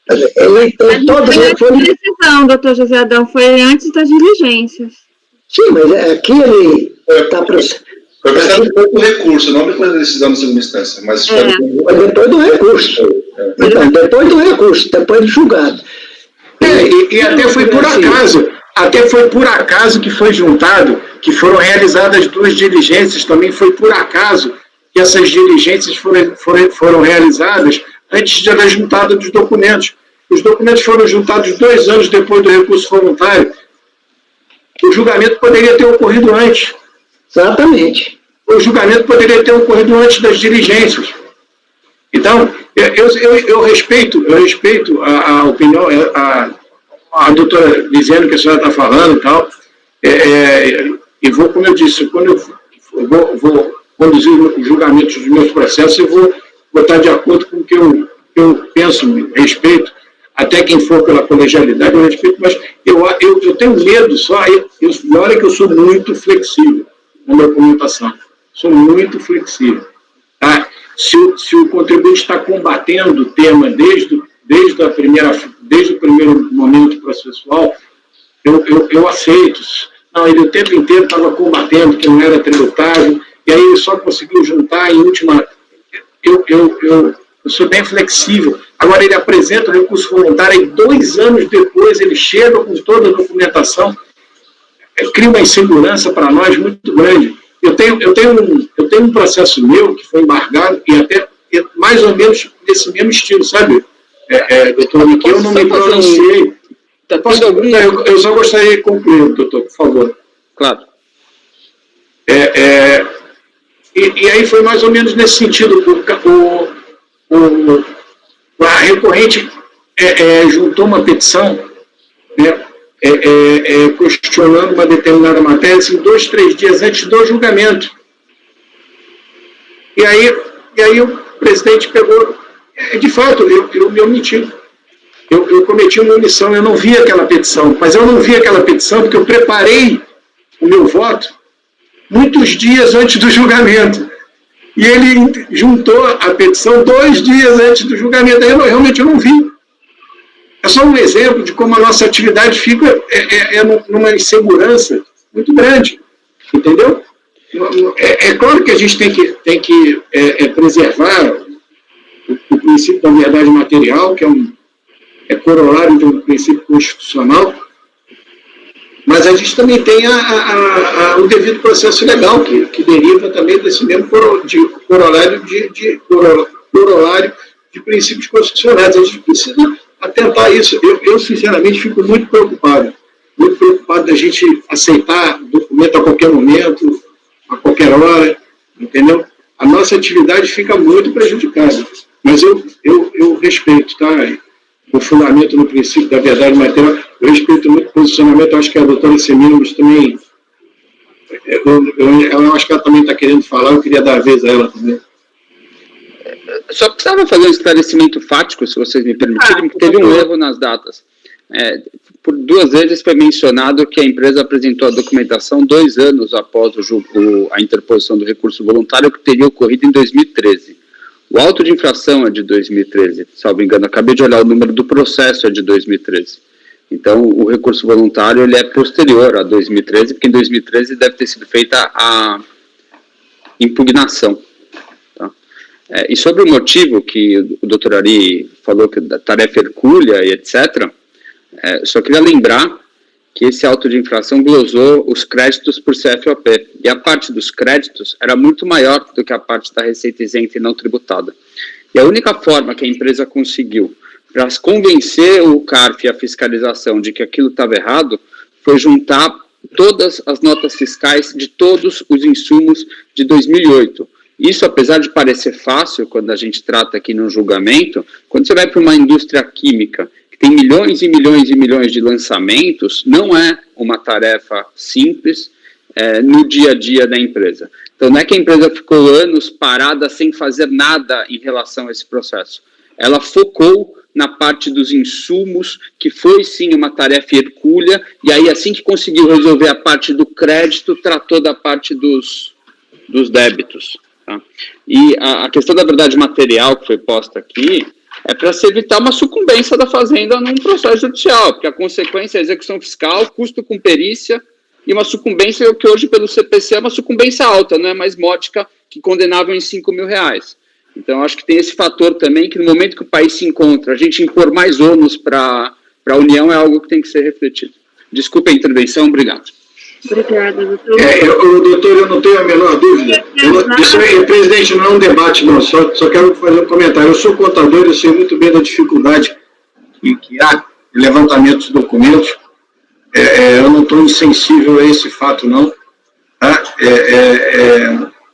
S8: Ele tem todas as
S2: decisão, doutor José Adão, foi antes das diligências.
S8: Sim, mas aqui ele está...
S6: Foi apresentado depois do recurso, não depois da decisão da segunda instância. Mas
S8: foi depois do recurso. Então, depois do recurso, depois do julgado.
S7: E até foi por acaso que foi juntado, que foram realizadas 2 diligências, também foi por acaso que essas diligências foram realizadas antes da juntada dos documentos. Os documentos foram juntados 2 anos depois do recurso voluntário. O julgamento poderia ter ocorrido antes.
S8: Exatamente.
S7: O julgamento poderia ter ocorrido antes das diligências. Então, eu respeito a opinião, a doutora Lisiane, que a senhora está falando e tal, e vou, como eu disse, quando eu vou conduzir os julgamentos dos meus processos, eu vou estar de acordo com o que eu penso, respeito, até quem for pela colegialidade, eu respeito, mas eu tenho medo só, e olha que eu sou muito flexível na minha documentação, sou muito flexível. Tá? Se o contribuinte está combatendo o tema desde o primeiro momento processual, eu aceito. Não, ele o tempo inteiro estava combatendo que não era tributável, e aí ele só conseguiu juntar em última... Eu sou bem flexível. Agora ele apresenta o recurso voluntário e 2 anos depois ele chega com toda a documentação, cria uma insegurança para nós muito grande. Eu tenho um processo meu que foi embargado e até mais ou menos desse mesmo estilo, sabe, doutor Miquel, eu não me pronunciei. Eu só gostaria de concluir, doutor, por favor.
S5: Claro.
S7: E aí foi mais ou menos nesse sentido. A recorrente juntou uma petição, né, questionando uma determinada matéria, assim, 2, 3 dias antes do julgamento. E aí o presidente pegou... De fato, eu me omiti. Eu cometi uma omissão, eu não vi aquela petição. Mas eu não vi aquela petição porque eu preparei o meu voto muitos dias antes do julgamento. E ele juntou a petição 2 dias antes do julgamento. Aí eu realmente não vi. É só um exemplo de como a nossa atividade fica numa insegurança muito grande. Entendeu? É claro que a gente tem que preservar o princípio da verdade material, que é corolário de um princípio constitucional, Mas a gente também tem o devido processo legal, que deriva também desse mesmo corolário de princípios constitucionais. A gente precisa atentar a isso. Eu sinceramente, fico muito preocupado da gente aceitar documento a qualquer momento, a qualquer hora, entendeu? A nossa atividade fica muito prejudicada. Mas eu respeito, tá? O fundamento no princípio da verdade material, eu respeito muito o posicionamento, eu acho que a doutora Semínios também, eu acho que ela também está querendo falar, eu queria dar a vez a ela também.
S5: Só precisava fazer um esclarecimento fático, se vocês me permitirem, porque teve um erro nas datas. Por 2 vezes foi mencionado que a empresa apresentou a documentação 2 anos após a interposição do recurso voluntário, que teria ocorrido em 2013. O auto de infração é de 2013, salvo engano. Acabei de olhar, o número do processo é de 2013. Então, o recurso voluntário ele é posterior a 2013, porque em 2013 deve ter sido feita a impugnação. Tá? E sobre o motivo que o doutor Ari falou, que da tarefa hercúlea e etc., só queria lembrar que esse auto de infração glosou os créditos por CFOP, e a parte dos créditos era muito maior do que a parte da receita isenta e não tributada. E a única forma que a empresa conseguiu para convencer o CARF e a fiscalização de que aquilo estava errado foi juntar todas as notas fiscais de todos os insumos de 2008. Isso, apesar de parecer fácil quando a gente trata aqui no julgamento, quando você vai para uma indústria química tem milhões e milhões e milhões de lançamentos, não é uma tarefa simples no dia a dia da empresa. Então, não é que a empresa ficou anos parada sem fazer nada em relação a esse processo. Ela focou na parte dos insumos, que foi sim uma tarefa hercúlea, e aí assim que conseguiu resolver a parte do crédito, tratou da parte dos débitos. Tá? E a questão da verdade material que foi posta aqui, é para se evitar uma sucumbência da fazenda num processo judicial, porque a consequência é a execução fiscal, custo com perícia, e uma sucumbência que hoje pelo CPC é uma sucumbência alta, não é mais módica, que condenavam em R$5.000. Então, acho que tem esse fator também, que no momento que o país se encontra, a gente impor mais ônus para a União é algo que tem que ser refletido. Desculpe a intervenção, obrigado.
S2: Obrigada, doutor.
S7: Doutor, eu não tenho a menor dúvida. Isso aí, presidente, não é um debate, não. Só quero fazer um comentário. Eu sou contador, eu sei muito bem da dificuldade que há em levantamento de documentos. Eu não estou insensível a esse fato, não. Tá?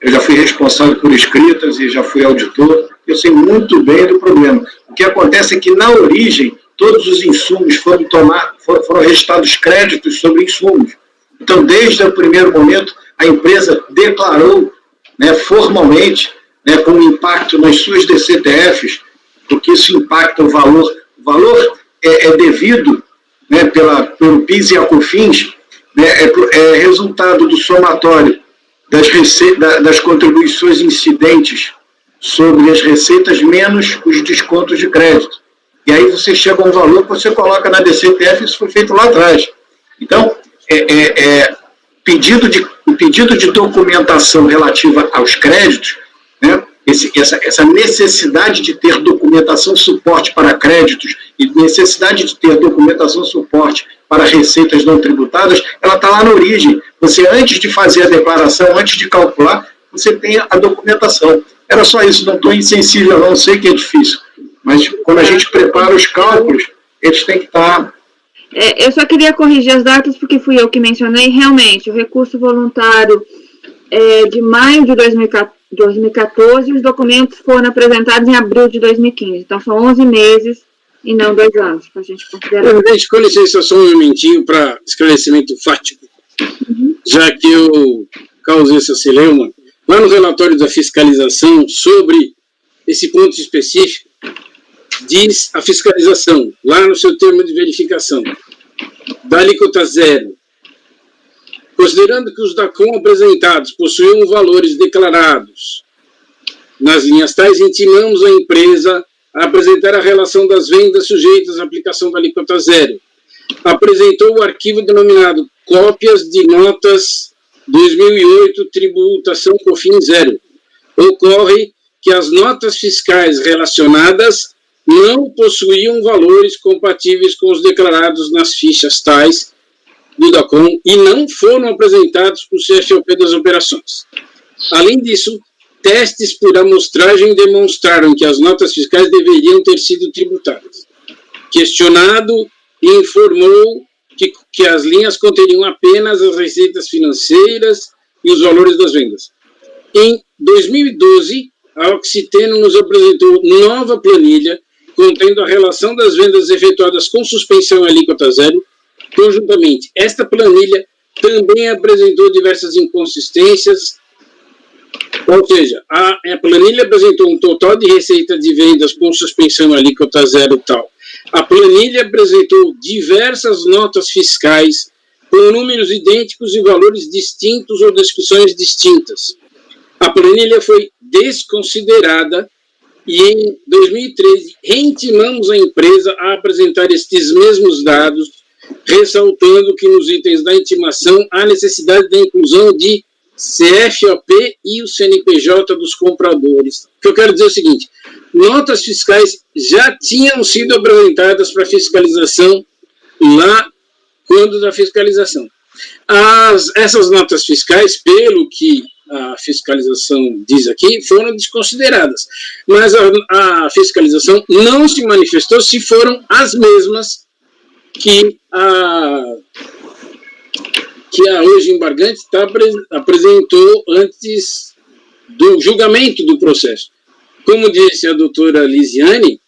S7: Eu já fui responsável por escritas e já fui auditor. Eu sei muito bem do problema. O que acontece é que, na origem, todos os insumos foram registrados créditos sobre insumos. Então, desde o primeiro momento, a empresa declarou, né, formalmente, né, com impacto nas suas DCTFs, porque isso impacta o valor. O valor é devido, né, pelo PIS e a COFINS, né, é resultado do somatório das contribuições incidentes sobre as receitas menos os descontos de crédito. E aí você chega a um valor que você coloca na DCTF, isso foi feito lá atrás. Então, o pedido de documentação relativa aos créditos, né, essa necessidade de ter documentação suporte para créditos e necessidade de ter documentação suporte para receitas não tributadas, ela está lá na origem. Você, antes de fazer a declaração, antes de calcular, você tem a documentação. Era só isso, não estou insensível, não sei que é difícil. Mas quando a gente prepara os cálculos, eles têm que estar...
S2: Eu só queria corrigir as datas, porque fui eu que mencionei. Realmente, o recurso voluntário é de maio de 2014, os documentos foram apresentados em abril de 2015. Então, são 11 meses e não 2 anos, para a gente considerar.
S4: Presidente, com licença, só um momentinho para esclarecimento fático. Já que eu causei essa celeuma, lá no relatório da fiscalização sobre esse ponto específico, diz a fiscalização, lá no seu termo de verificação, da alíquota zero, considerando que os DACOM apresentados possuíam valores declarados nas linhas tais, intimamos a empresa a apresentar a relação das vendas sujeitas à aplicação da alíquota zero. Apresentou o arquivo denominado Cópias de Notas 2008, Tributação COFINS zero. Ocorre que as notas fiscais relacionadas não possuíam valores compatíveis com os declarados nas fichas tais, do DACOM e não foram apresentados para o CFOP das operações. Além disso, testes por amostragem demonstraram que as notas fiscais deveriam ter sido tributadas. Questionado, informou que as linhas conteriam apenas as receitas financeiras e os valores das vendas. Em 2012, a Oxiteno nos apresentou nova planilha contendo a relação das vendas efetuadas com suspensão e alíquota zero. Conjuntamente, esta planilha também apresentou diversas inconsistências, ou seja, a planilha apresentou um total de receita de vendas com suspensão e alíquota zero tal. A planilha apresentou diversas notas fiscais com números idênticos e valores distintos ou descrições distintas. A planilha foi desconsiderada e, em 2013, reintimamos a empresa a apresentar estes mesmos dados, ressaltando que nos itens da intimação há necessidade da inclusão de CFOP e o CNPJ dos compradores. O que eu quero dizer é o seguinte: notas fiscais já tinham sido apresentadas para fiscalização lá quando da fiscalização. Essas notas fiscais, pelo que a fiscalização diz aqui, foram desconsideradas, mas a fiscalização não se manifestou se foram as mesmas que a hoje embargante apresentou antes do julgamento do processo. Como disse a doutora Lisiane,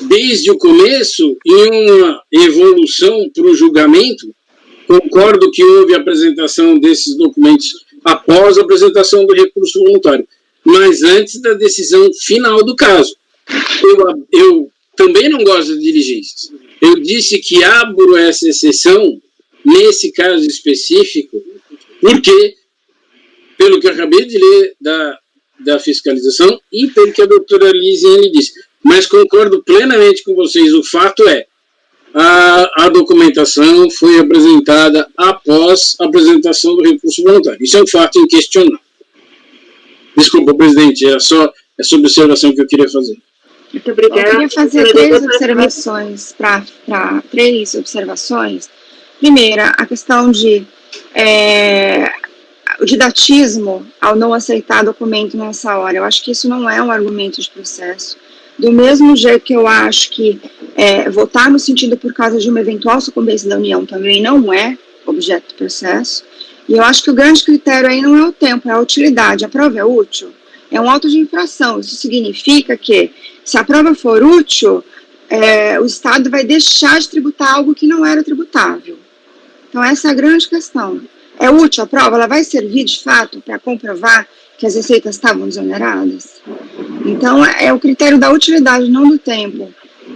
S4: desde o começo, em uma evolução para o julgamento, concordo que houve a apresentação desses documentos após a apresentação do recurso voluntário, mas antes da decisão final do caso. Eu também não gosto de diligências. Eu disse que abro essa exceção nesse caso específico, porque, pelo que eu acabei de ler da fiscalização e pelo que a doutora Lisiane disse, mas concordo plenamente com vocês, o fato é, a documentação foi apresentada após a apresentação do recurso voluntário. Isso é um fato inquestionável. Desculpa, presidente, é só essa observação que eu queria fazer.
S2: Muito obrigada.
S9: Eu queria fazer três observações. Primeira, a questão de o didatismo ao não aceitar documento nessa hora. Eu acho que isso não é um argumento de processo. Do mesmo jeito que eu acho que votar no sentido por causa de uma eventual sucumbência da União também não é objeto do processo. E eu acho que o grande critério aí não é o tempo, é a utilidade. A prova é útil? É um auto de infração. Isso significa que, se a prova for útil, o Estado vai deixar de tributar algo que não era tributável. Então, essa é a grande questão. É útil a prova? Ela vai servir, de fato, para comprovar que as receitas estavam desoneradas? Então, é o critério da utilidade, não do tempo.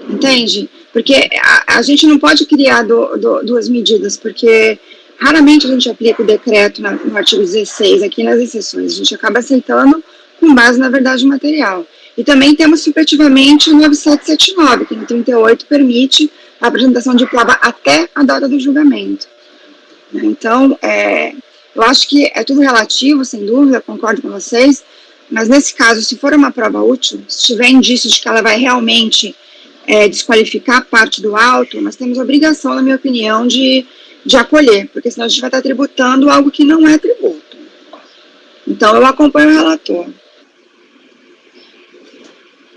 S9: Entende? Porque a gente não pode criar duas medidas, porque raramente a gente aplica o decreto no artigo 16, aqui nas exceções. A gente acaba aceitando com base na verdade material. E também temos, supletivamente, o 9779, que no 38 permite a apresentação de prova até a data do julgamento. Então, eu acho que é tudo relativo, sem dúvida, concordo com vocês, mas nesse caso, se for uma prova útil, se tiver indício de que ela vai realmente desqualificar parte do auto, nós temos obrigação, na minha opinião, de acolher, porque senão a gente vai estar tributando algo que não é tributo. Então, eu acompanho o relator.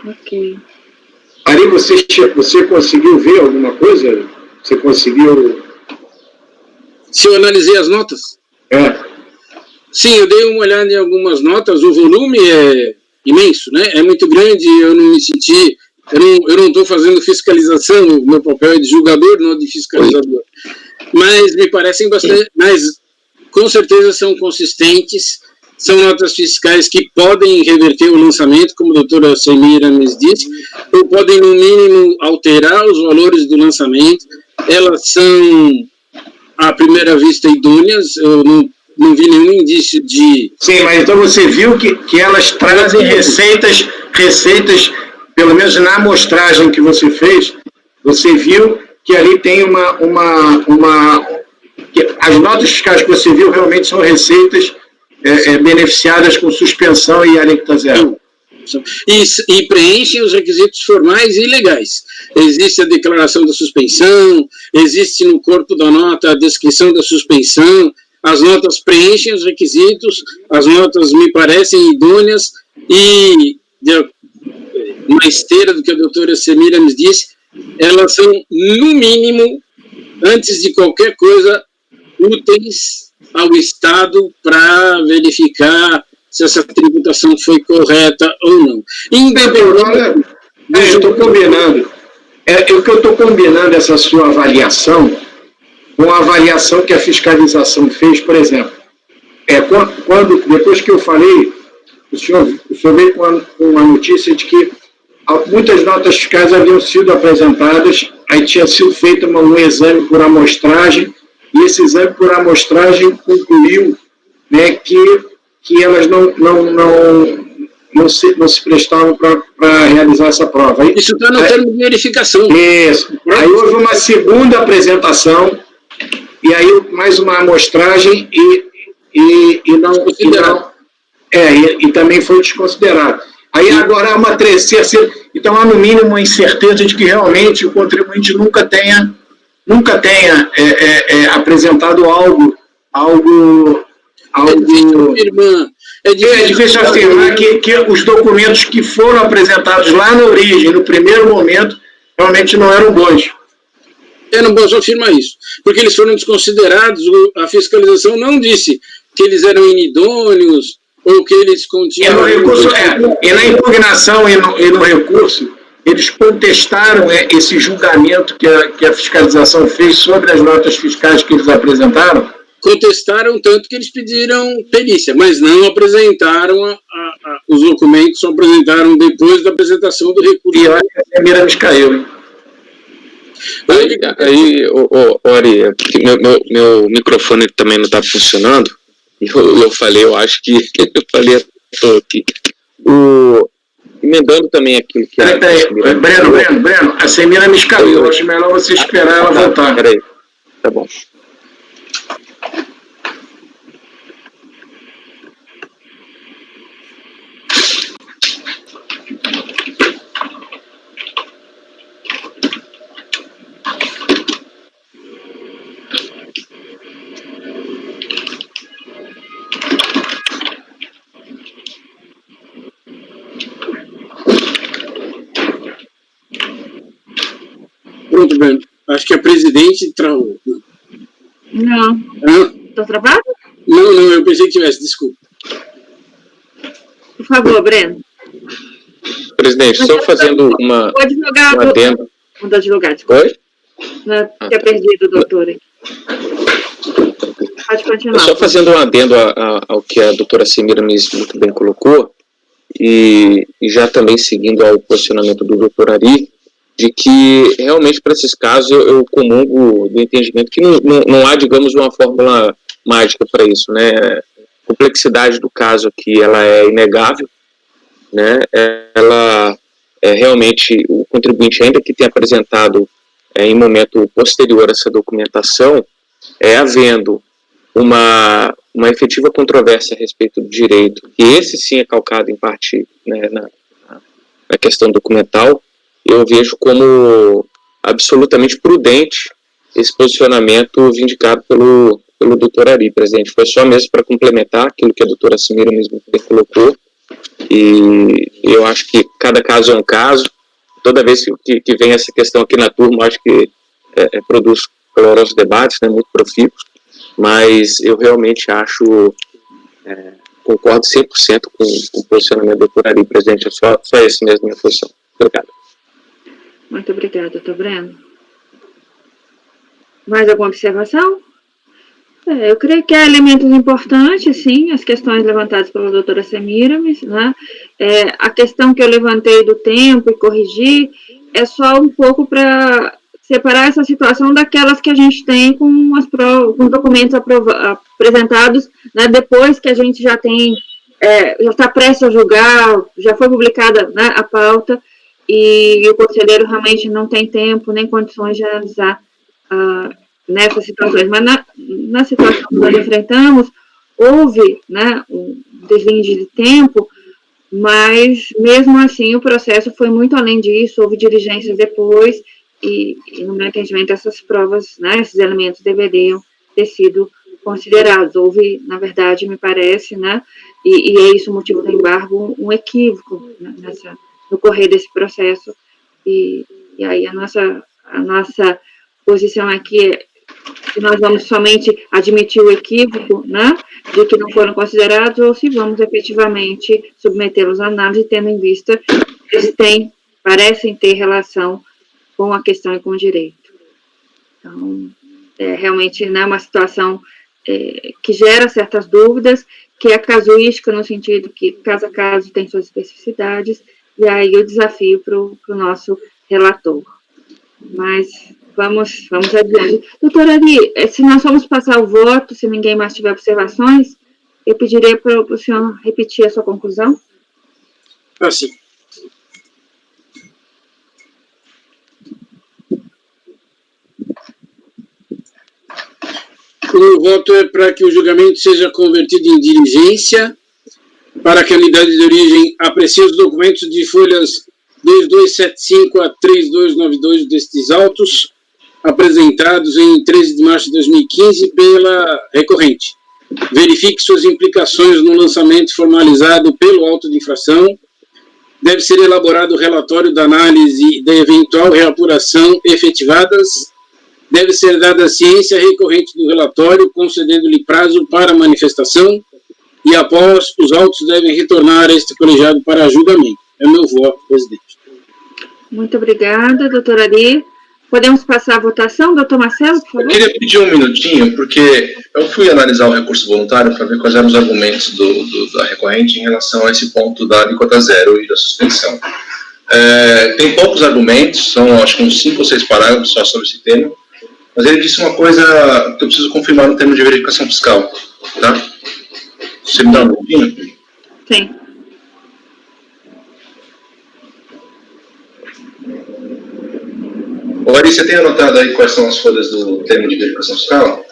S2: Ok.
S7: Ari, você conseguiu ver alguma coisa? Você conseguiu...
S4: Se eu analisei as notas? Sim, eu dei uma olhada em algumas notas, o volume é imenso, né? É muito grande, eu não me senti... Eu não estou fazendo fiscalização, o meu papel é de julgador, não de fiscalizador. Mas me parecem bastante... Mas, com certeza, são consistentes, são notas fiscais que podem reverter o lançamento, como a doutora Semira me disse, ou podem, no mínimo, alterar os valores do lançamento. Elas são, à primeira vista, idôneas, eu não vi nenhum indício de...
S3: Sim, mas então você viu que elas trazem receitas, pelo menos na amostragem que você fez, você viu que ali tem as notas fiscais que você viu realmente são receitas beneficiadas com suspensão e alíquota zero.
S4: e preenchem os requisitos formais e legais. Existe a declaração da suspensão, existe no corpo da nota a descrição da suspensão, as notas preenchem os requisitos, as notas me parecem idôneas e, na esteira do que a doutora Semira me disse, elas são, no mínimo, antes de qualquer coisa, úteis ao Estado para verificar se essa tributação foi correta ou não. Independente...
S7: eu estou combinando. O que eu estou combinando essa sua avaliação com a avaliação que a fiscalização fez, por exemplo. Depois que eu falei, o senhor veio com a notícia de que muitas notas fiscais haviam sido apresentadas, aí tinha sido feito um exame por amostragem, e esse exame por amostragem concluiu, né, que elas não se prestavam para realizar essa prova.
S4: Isso está no termo de verificação.
S7: Isso. Aí houve uma segunda apresentação, e aí mais uma amostragem, e também foi desconsiderado. Aí agora há uma terceira, então há no mínimo uma incerteza de que realmente o contribuinte nunca tenha apresentado algo é difícil afirmar que os documentos que foram apresentados lá na origem, no primeiro momento, realmente não eram bons.
S4: Eu não posso afirmar isso, porque eles foram desconsiderados, a fiscalização não disse que eles eram inidôneos, ou que eles continham...
S7: E na impugnação e no recurso, eles contestaram esse julgamento que a fiscalização fez sobre as notas fiscais que eles apresentaram?
S4: Contestaram tanto que eles pediram perícia, mas não apresentaram os documentos, só apresentaram depois da apresentação do recurso.
S7: E eu acho que a primeira me caiu, hein?
S10: Ari, meu microfone também não está funcionando. Eu falei, eu acho que eu falei à toa aqui. Emendando também aquilo que...
S7: Breno, a Semira me escalou. Eu acho melhor você esperar ela voltar.
S10: Peraí, tá bom.
S4: Pronto, Breno. Acho que a presidente travou.
S2: Não. Estou travado?
S4: Não, eu pensei que tivesse, desculpa.
S2: Por favor, Breno.
S10: Presidente, só fazendo uma adendo.
S2: O advogado, desculpa.
S10: Oi?
S2: Tinha perdido, doutora. Pode continuar.
S10: Só fazendo um adendo ao que a doutora Semira muito bem colocou, e já também seguindo ao posicionamento do doutor Ari, de que realmente para esses casos eu comungo do entendimento que não há, digamos, uma fórmula mágica para isso, né? A complexidade do caso aqui, ela é inegável, né? Ela realmente, o contribuinte, ainda que tenha apresentado em momento posterior a essa documentação, havendo uma efetiva controvérsia a respeito do direito, e esse sim é calcado em parte, né, na questão documental, eu vejo como absolutamente prudente esse posicionamento vindicado pelo doutor Ari, presidente. Foi só mesmo para complementar aquilo que a doutora Semira mesmo colocou, e eu acho que cada caso é um caso. Toda vez que vem essa questão aqui na turma, acho que produz calorosos debates, né, muito profícuos, mas eu realmente acho, concordo 100% com o posicionamento do doutor Ari, presidente. É só essa mesmo minha posição. Obrigado.
S2: Muito obrigada, doutor Breno. Mais alguma observação? Eu creio que há elementos importantes, sim, as questões levantadas pela doutora Semira, né? A questão que eu levantei do tempo e corrigir é só um pouco para separar essa situação daquelas que a gente tem com documentos apresentados, né, depois que a gente já tem, já está prestes a julgar, já foi publicada, né, a pauta, e o conselheiro realmente não tem tempo nem condições de analisar nessas situações. Mas na situação que nós enfrentamos, houve, né, um desvio de tempo mas, mesmo assim, o processo foi muito além disso, houve diligências depois, e no meu entendimento, essas provas, né, esses elementos deveriam ter sido considerados. Houve, na verdade, me parece, né, e é isso o motivo do embargo, um equívoco, né, no correr desse processo, e aí a nossa posição aqui é se nós vamos somente admitir o equívoco, né, de que não foram considerados, ou se vamos efetivamente submetê-los à análise, tendo em vista que eles parecem ter relação com a questão e com o direito. Então, realmente não é uma situação que gera certas dúvidas, que é casuística no sentido que caso a caso tem suas especificidades, e aí o desafio para o nosso relator. Mas vamos adiante. Doutora Ari, se nós vamos passar o voto, se ninguém mais tiver observações, eu pediria para o senhor repetir a sua conclusão.
S4: Sim. O voto é para que o julgamento seja convertido em diligência, para que a unidade de origem aprecie os documentos de folhas 2275 a 3292 destes autos, apresentados em 13 de março de 2015 pela recorrente. Verifique suas implicações no lançamento formalizado pelo auto de infração. Deve ser elaborado o relatório da análise da eventual reapuração efetivadas. Deve ser dada ciência recorrente do relatório, concedendo-lhe prazo para manifestação, e após, os autos devem retornar a este colegiado para julgamento. É meu voto, presidente.
S2: Muito obrigada, doutora Ari. Podemos passar a votação, doutor Marcelo, por favor?
S6: Eu queria pedir um minutinho, porque eu fui analisar o recurso voluntário para ver quais eram os argumentos da recorrente em relação a esse ponto da alíquota zero e da suspensão. Tem poucos argumentos, são acho que uns 5 ou 6 parágrafos só sobre esse tema, mas ele disse uma coisa que eu preciso confirmar no termo de verificação fiscal, tá? Você me dá um minutinho?
S2: Sim.
S6: Ari, você tem anotado aí quais são as folhas do termo de verificação fiscal?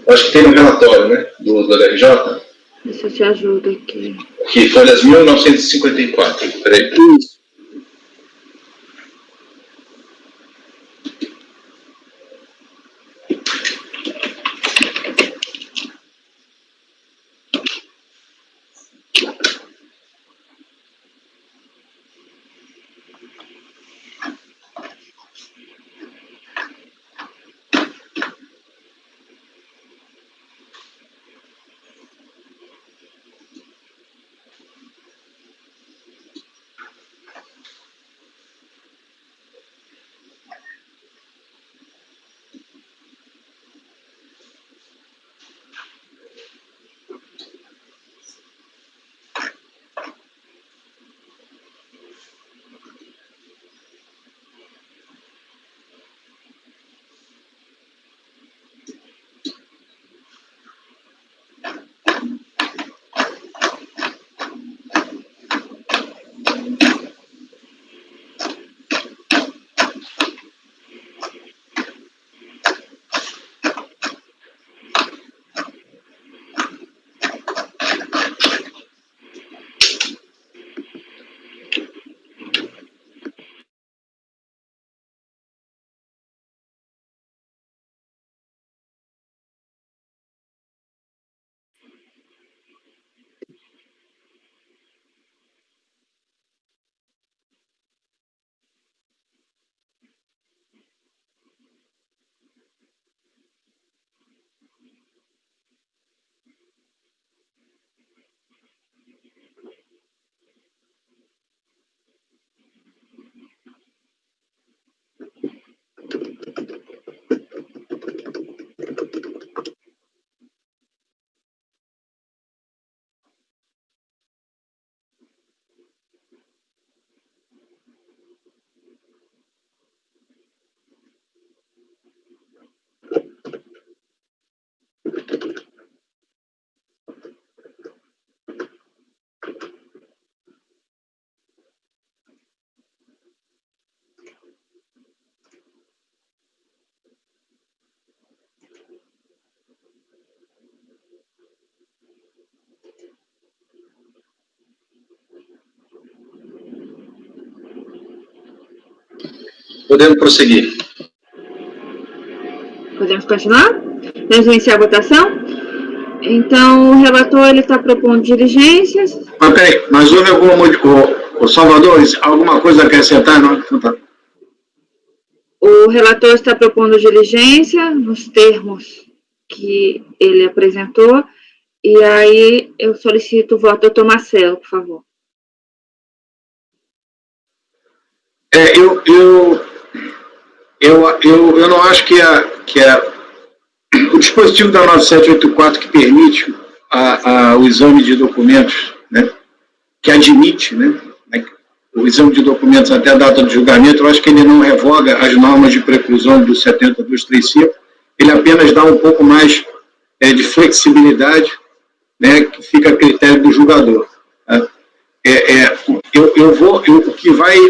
S6: Eu acho que tem no relatório, né, do LRJ.
S2: Deixa eu te ajudo aqui.
S6: Aqui, folhas 1954. Peraí. Podemos prosseguir.
S2: Podemos continuar? Podemos iniciar a votação? Então, o relator está propondo diligências.
S3: Mas peraí, mas houve alguma modificação? O Salvador, alguma coisa a acrescentar? Não?
S2: O relator está propondo diligência nos termos que ele apresentou, e aí eu solicito o voto do Dr. Marcelo, por favor.
S3: Eu não acho que o dispositivo da 9784 que permite o exame de documentos, né, que admite, né, o exame de documentos até a data de julgamento, eu acho que ele não revoga as normas de preclusão do 70235, ele apenas dá um pouco mais de flexibilidade, né, que fica a critério do julgador. Tá?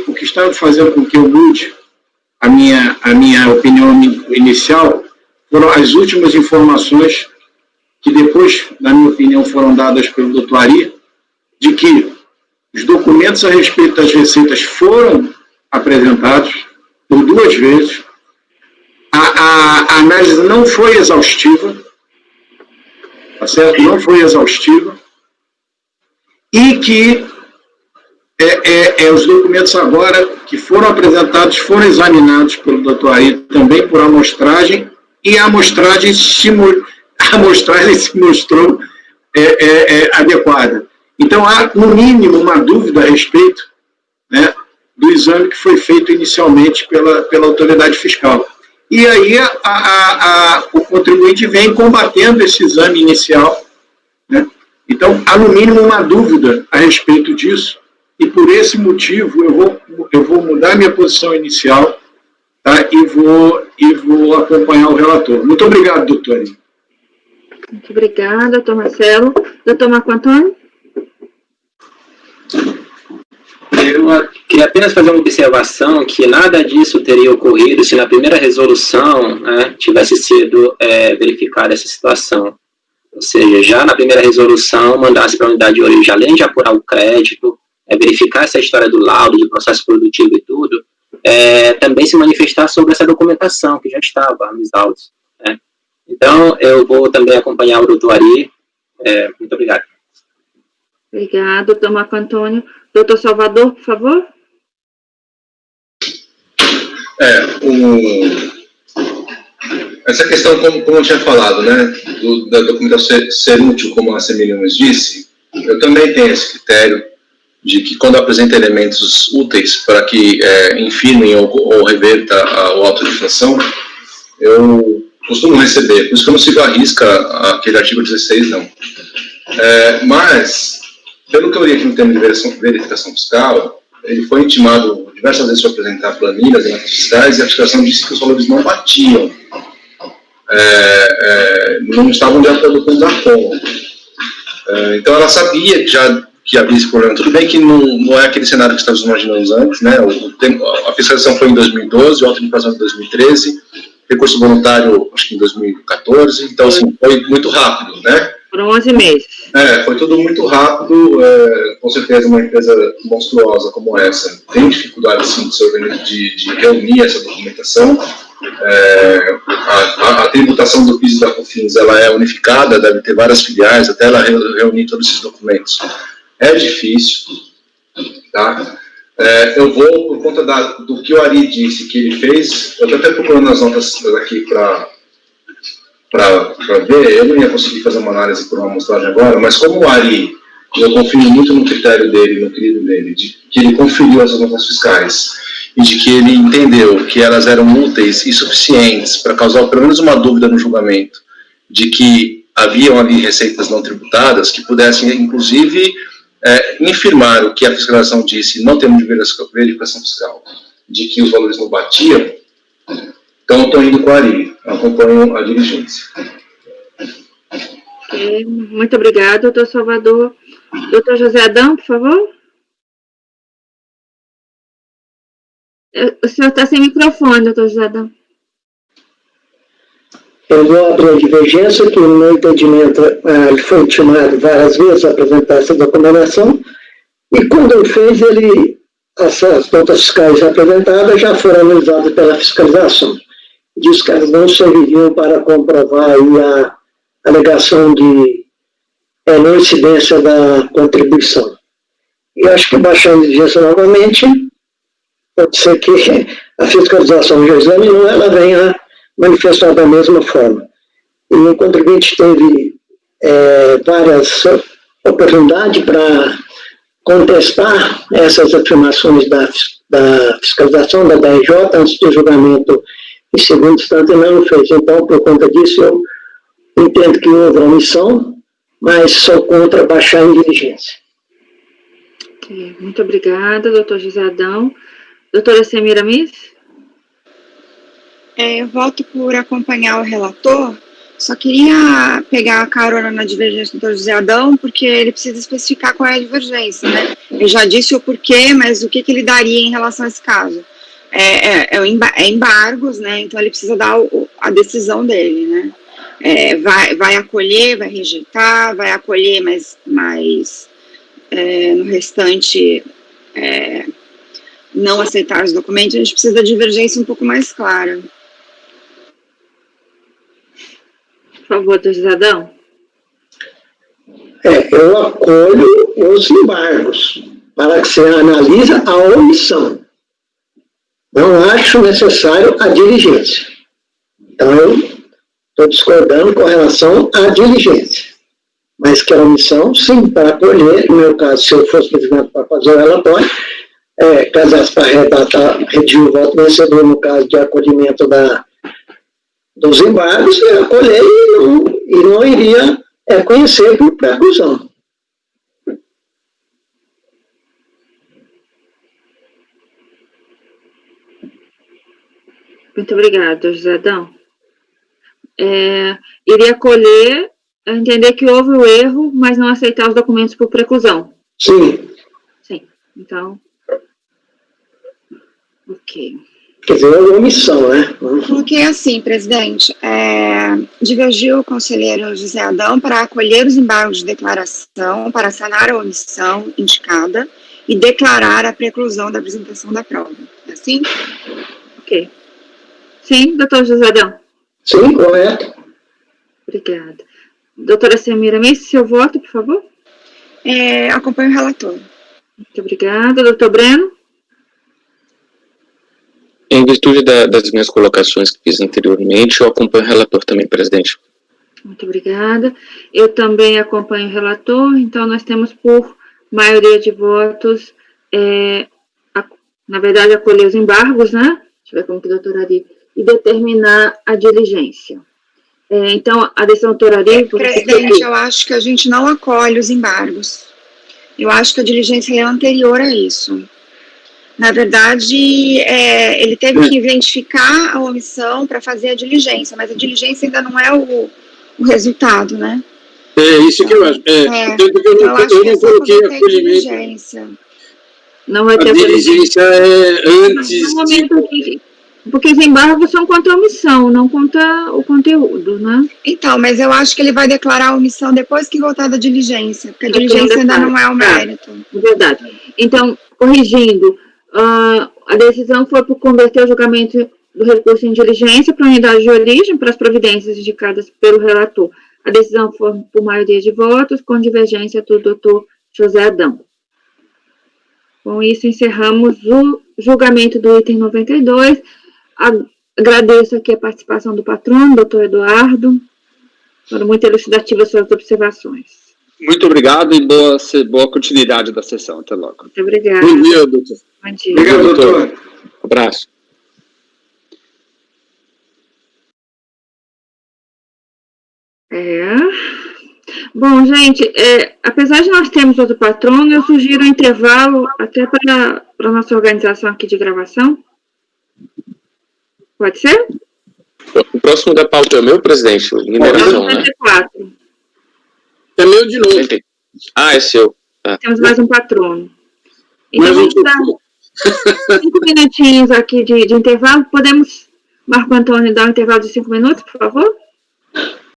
S3: O que está fazendo com que eu mude a minha opinião inicial foram as últimas informações que depois, na minha opinião, foram dadas pelo Dr. Ari, de que os documentos a respeito das receitas foram apresentados por 2 vezes, a análise não foi exaustiva, tá certo? Não foi exaustiva, e que os documentos agora que foram apresentados foram examinados pelo Dr. Ari também por amostragem, e a amostragem se mostrou adequada. Então, há, no mínimo, uma dúvida a respeito, né, do exame que foi feito inicialmente pela autoridade fiscal. E aí o contribuinte vem combatendo esse exame inicial, né? Então, há, no mínimo, uma dúvida a respeito disso, e por esse motivo eu vou mudar minha posição inicial, tá, e vou acompanhar o relator. Muito obrigado, doutor.
S2: Muito obrigada, doutor Marcelo. Doutor Marco Antônio?
S11: Eu queria apenas fazer uma observação que nada disso teria ocorrido se na primeira resolução, né, tivesse sido verificada essa situação. Ou seja, já na primeira resolução, mandasse para a unidade de origem, além de apurar o crédito, verificar essa história do laudo, de processo produtivo e tudo, também se manifestar sobre essa documentação que já estava nos autos. Né? Então, eu vou também acompanhar o doutor Ari. Muito obrigado.
S2: Obrigado, doutor Marco Antônio. Doutor Salvador, por favor.
S6: Essa questão, como eu tinha falado, né, da documentação ser útil, como a Semiramis disse, eu também tenho esse critério de que quando apresenta elementos úteis para que infirmem ou reverta o auto de infração, eu costumo receber. Por isso que eu não sigo à risca aquele artigo 16, não. Mas, pelo que eu li aqui no termo de verificação fiscal, ele foi intimado diversas vezes para apresentar planilhas e notas fiscais, e a fiscalização disse que os valores não batiam. Não estavam de acordo com o DACOM. Então ela sabia que havia esse problema. Tudo bem que não é aquele cenário que estávamos imaginando antes, né? A fiscalização foi em 2012, o auto de infração em 2013, recurso voluntário acho que em 2014, então assim, foi muito rápido, né?
S2: Foram 11 meses.
S6: Foi tudo muito rápido, com certeza uma empresa monstruosa como essa tem dificuldade sim de reunir essa documentação. A tributação do PIS e da COFINS ela é unificada, deve ter várias filiais até ela reunir todos esses documentos. É difícil, tá? Eu vou, por conta do que o Ari disse que ele fez, eu estou até procurando as notas aqui para ver, eu não ia conseguir fazer uma análise por uma amostragem agora, mas como o Ari, eu confio muito no critério dele, no querido dele, de que ele conferiu essas notas fiscais e de que ele entendeu que elas eram úteis e suficientes para causar pelo menos uma dúvida no julgamento de que haviam ali receitas não tributadas que pudessem, inclusive, infirmar o que a fiscalização disse, não temos verificação fiscal, de que os valores não batiam. Então, eu estou indo com a Ari, acompanho a diligência.
S2: Muito obrigado, doutor Salvador. Doutor José Adão, por favor. O senhor está sem microfone, doutor José Adão.
S8: Eu vou abrir a divergência, que no meu entendimento ele foi intimado várias vezes a apresentar essa documentação, e quando ele fez, ele essas notas fiscais apresentadas já foram analisadas pela fiscalização. Diz que elas não serviriam para comprovar aí a alegação de não incidência da contribuição. E acho que baixar a diligência novamente, pode ser que a fiscalização já examinou, ela venha manifestar da mesma forma. E o contribuinte teve várias oportunidades para contestar essas afirmações da fiscalização da DRJ antes do julgamento em segunda instância, e não fez. Então, por conta disso, eu entendo que houve omissão, mas sou contra baixar em diligência.
S2: Ok, muito obrigada, doutor José Adão. Doutora Semiramis?
S9: Eu voto por acompanhar o relator. Só queria pegar a carona na divergência do doutor José Adão, porque ele precisa especificar qual é a divergência, né? Eu já disse o porquê, mas o que ele daria em relação a esse caso? Embargos, né? Então ele precisa dar a decisão dele, né? Vai acolher, vai rejeitar, vai acolher, mas no restante não aceitar os documentos. A gente precisa da divergência um pouco mais clara.
S2: Por favor, doutor José Adão.
S8: Eu acolho os embargos para que você analise a omissão. Não acho necessário a diligência. Então, eu estou discordando com relação à diligência. Mas que a omissão, sim, para acolher, no meu caso, se eu fosse presidente para fazer o relatório, casasse para redigir o voto vencedor, no caso de acolhimento dos embargos, eu acolher e não iria conhecer por preclusão.
S2: Muito obrigada, doutor José Adão. Iria acolher, entender que houve o erro, mas não aceitar os documentos por preclusão.
S8: Sim.
S2: Sim, então... Ok.
S8: Quer dizer, é uma omissão, né?
S9: Porque assim, presidente, divergiu o conselheiro José Adão para acolher os embargos de declaração, para sanar a omissão indicada e declarar a preclusão da apresentação da prova. É assim?
S2: Ok. Sim, doutor José Adão?
S8: Sim, correto.
S2: Obrigada. Doutora Semiramis, seu voto, por favor?
S9: Acompanho o relator.
S2: Muito obrigada. Doutor Breno?
S10: Em virtude das minhas colocações que fiz anteriormente, eu acompanho o relator também, presidente.
S2: Muito obrigada. Eu também acompanho o relator, então nós temos por maioria de votos, na verdade, acolher os embargos, né? Deixa eu ver como que o doutor Ari, e determinar a diligência. Então, a decisão do doutor Ari...
S9: Presidente, eu acho que a gente não acolhe os embargos. Eu acho que a diligência é anterior a isso. Na verdade, ele teve que identificar a omissão para fazer a diligência, mas a diligência ainda não é o resultado, né?
S4: Isso que eu acho. Tanto que eu não coloquei acolhimento.
S2: Não vai ter
S4: a diligência antes...
S2: No momento porque os embargos são contra a omissão, não contra o conteúdo, né?
S9: Então, mas eu acho que ele vai declarar a omissão depois que voltar da diligência, porque a diligência ainda não é o mérito.
S2: Verdade. Então, corrigindo, a decisão foi por converter o julgamento do recurso em diligência para a unidade de origem, para as providências indicadas pelo relator. A decisão foi por maioria de votos, com divergência do doutor José Adão. Com isso, encerramos o julgamento do item 92. Agradeço aqui a participação do patrono, doutor Eduardo. Foram muito elucidativas suas observações.
S5: Muito obrigado e boa continuidade da sessão. Até logo.
S2: Muito obrigada.
S4: Bom dia, doutor.
S2: Bom dia.
S4: Obrigado, doutor.
S10: Um abraço.
S2: Bom, gente, apesar de nós termos outro patrono, eu sugiro um intervalo até para a nossa organização aqui de gravação. Pode ser?
S10: O próximo da pauta é o meu, presidente? Mineração, né?
S2: 94.
S4: É meu de novo.
S10: É seu.
S2: Temos mais um patrono. Então, vamos dar 5 minutinhos aqui de intervalo. Podemos, Marco Antônio, dar um intervalo de 5 minutos, por favor?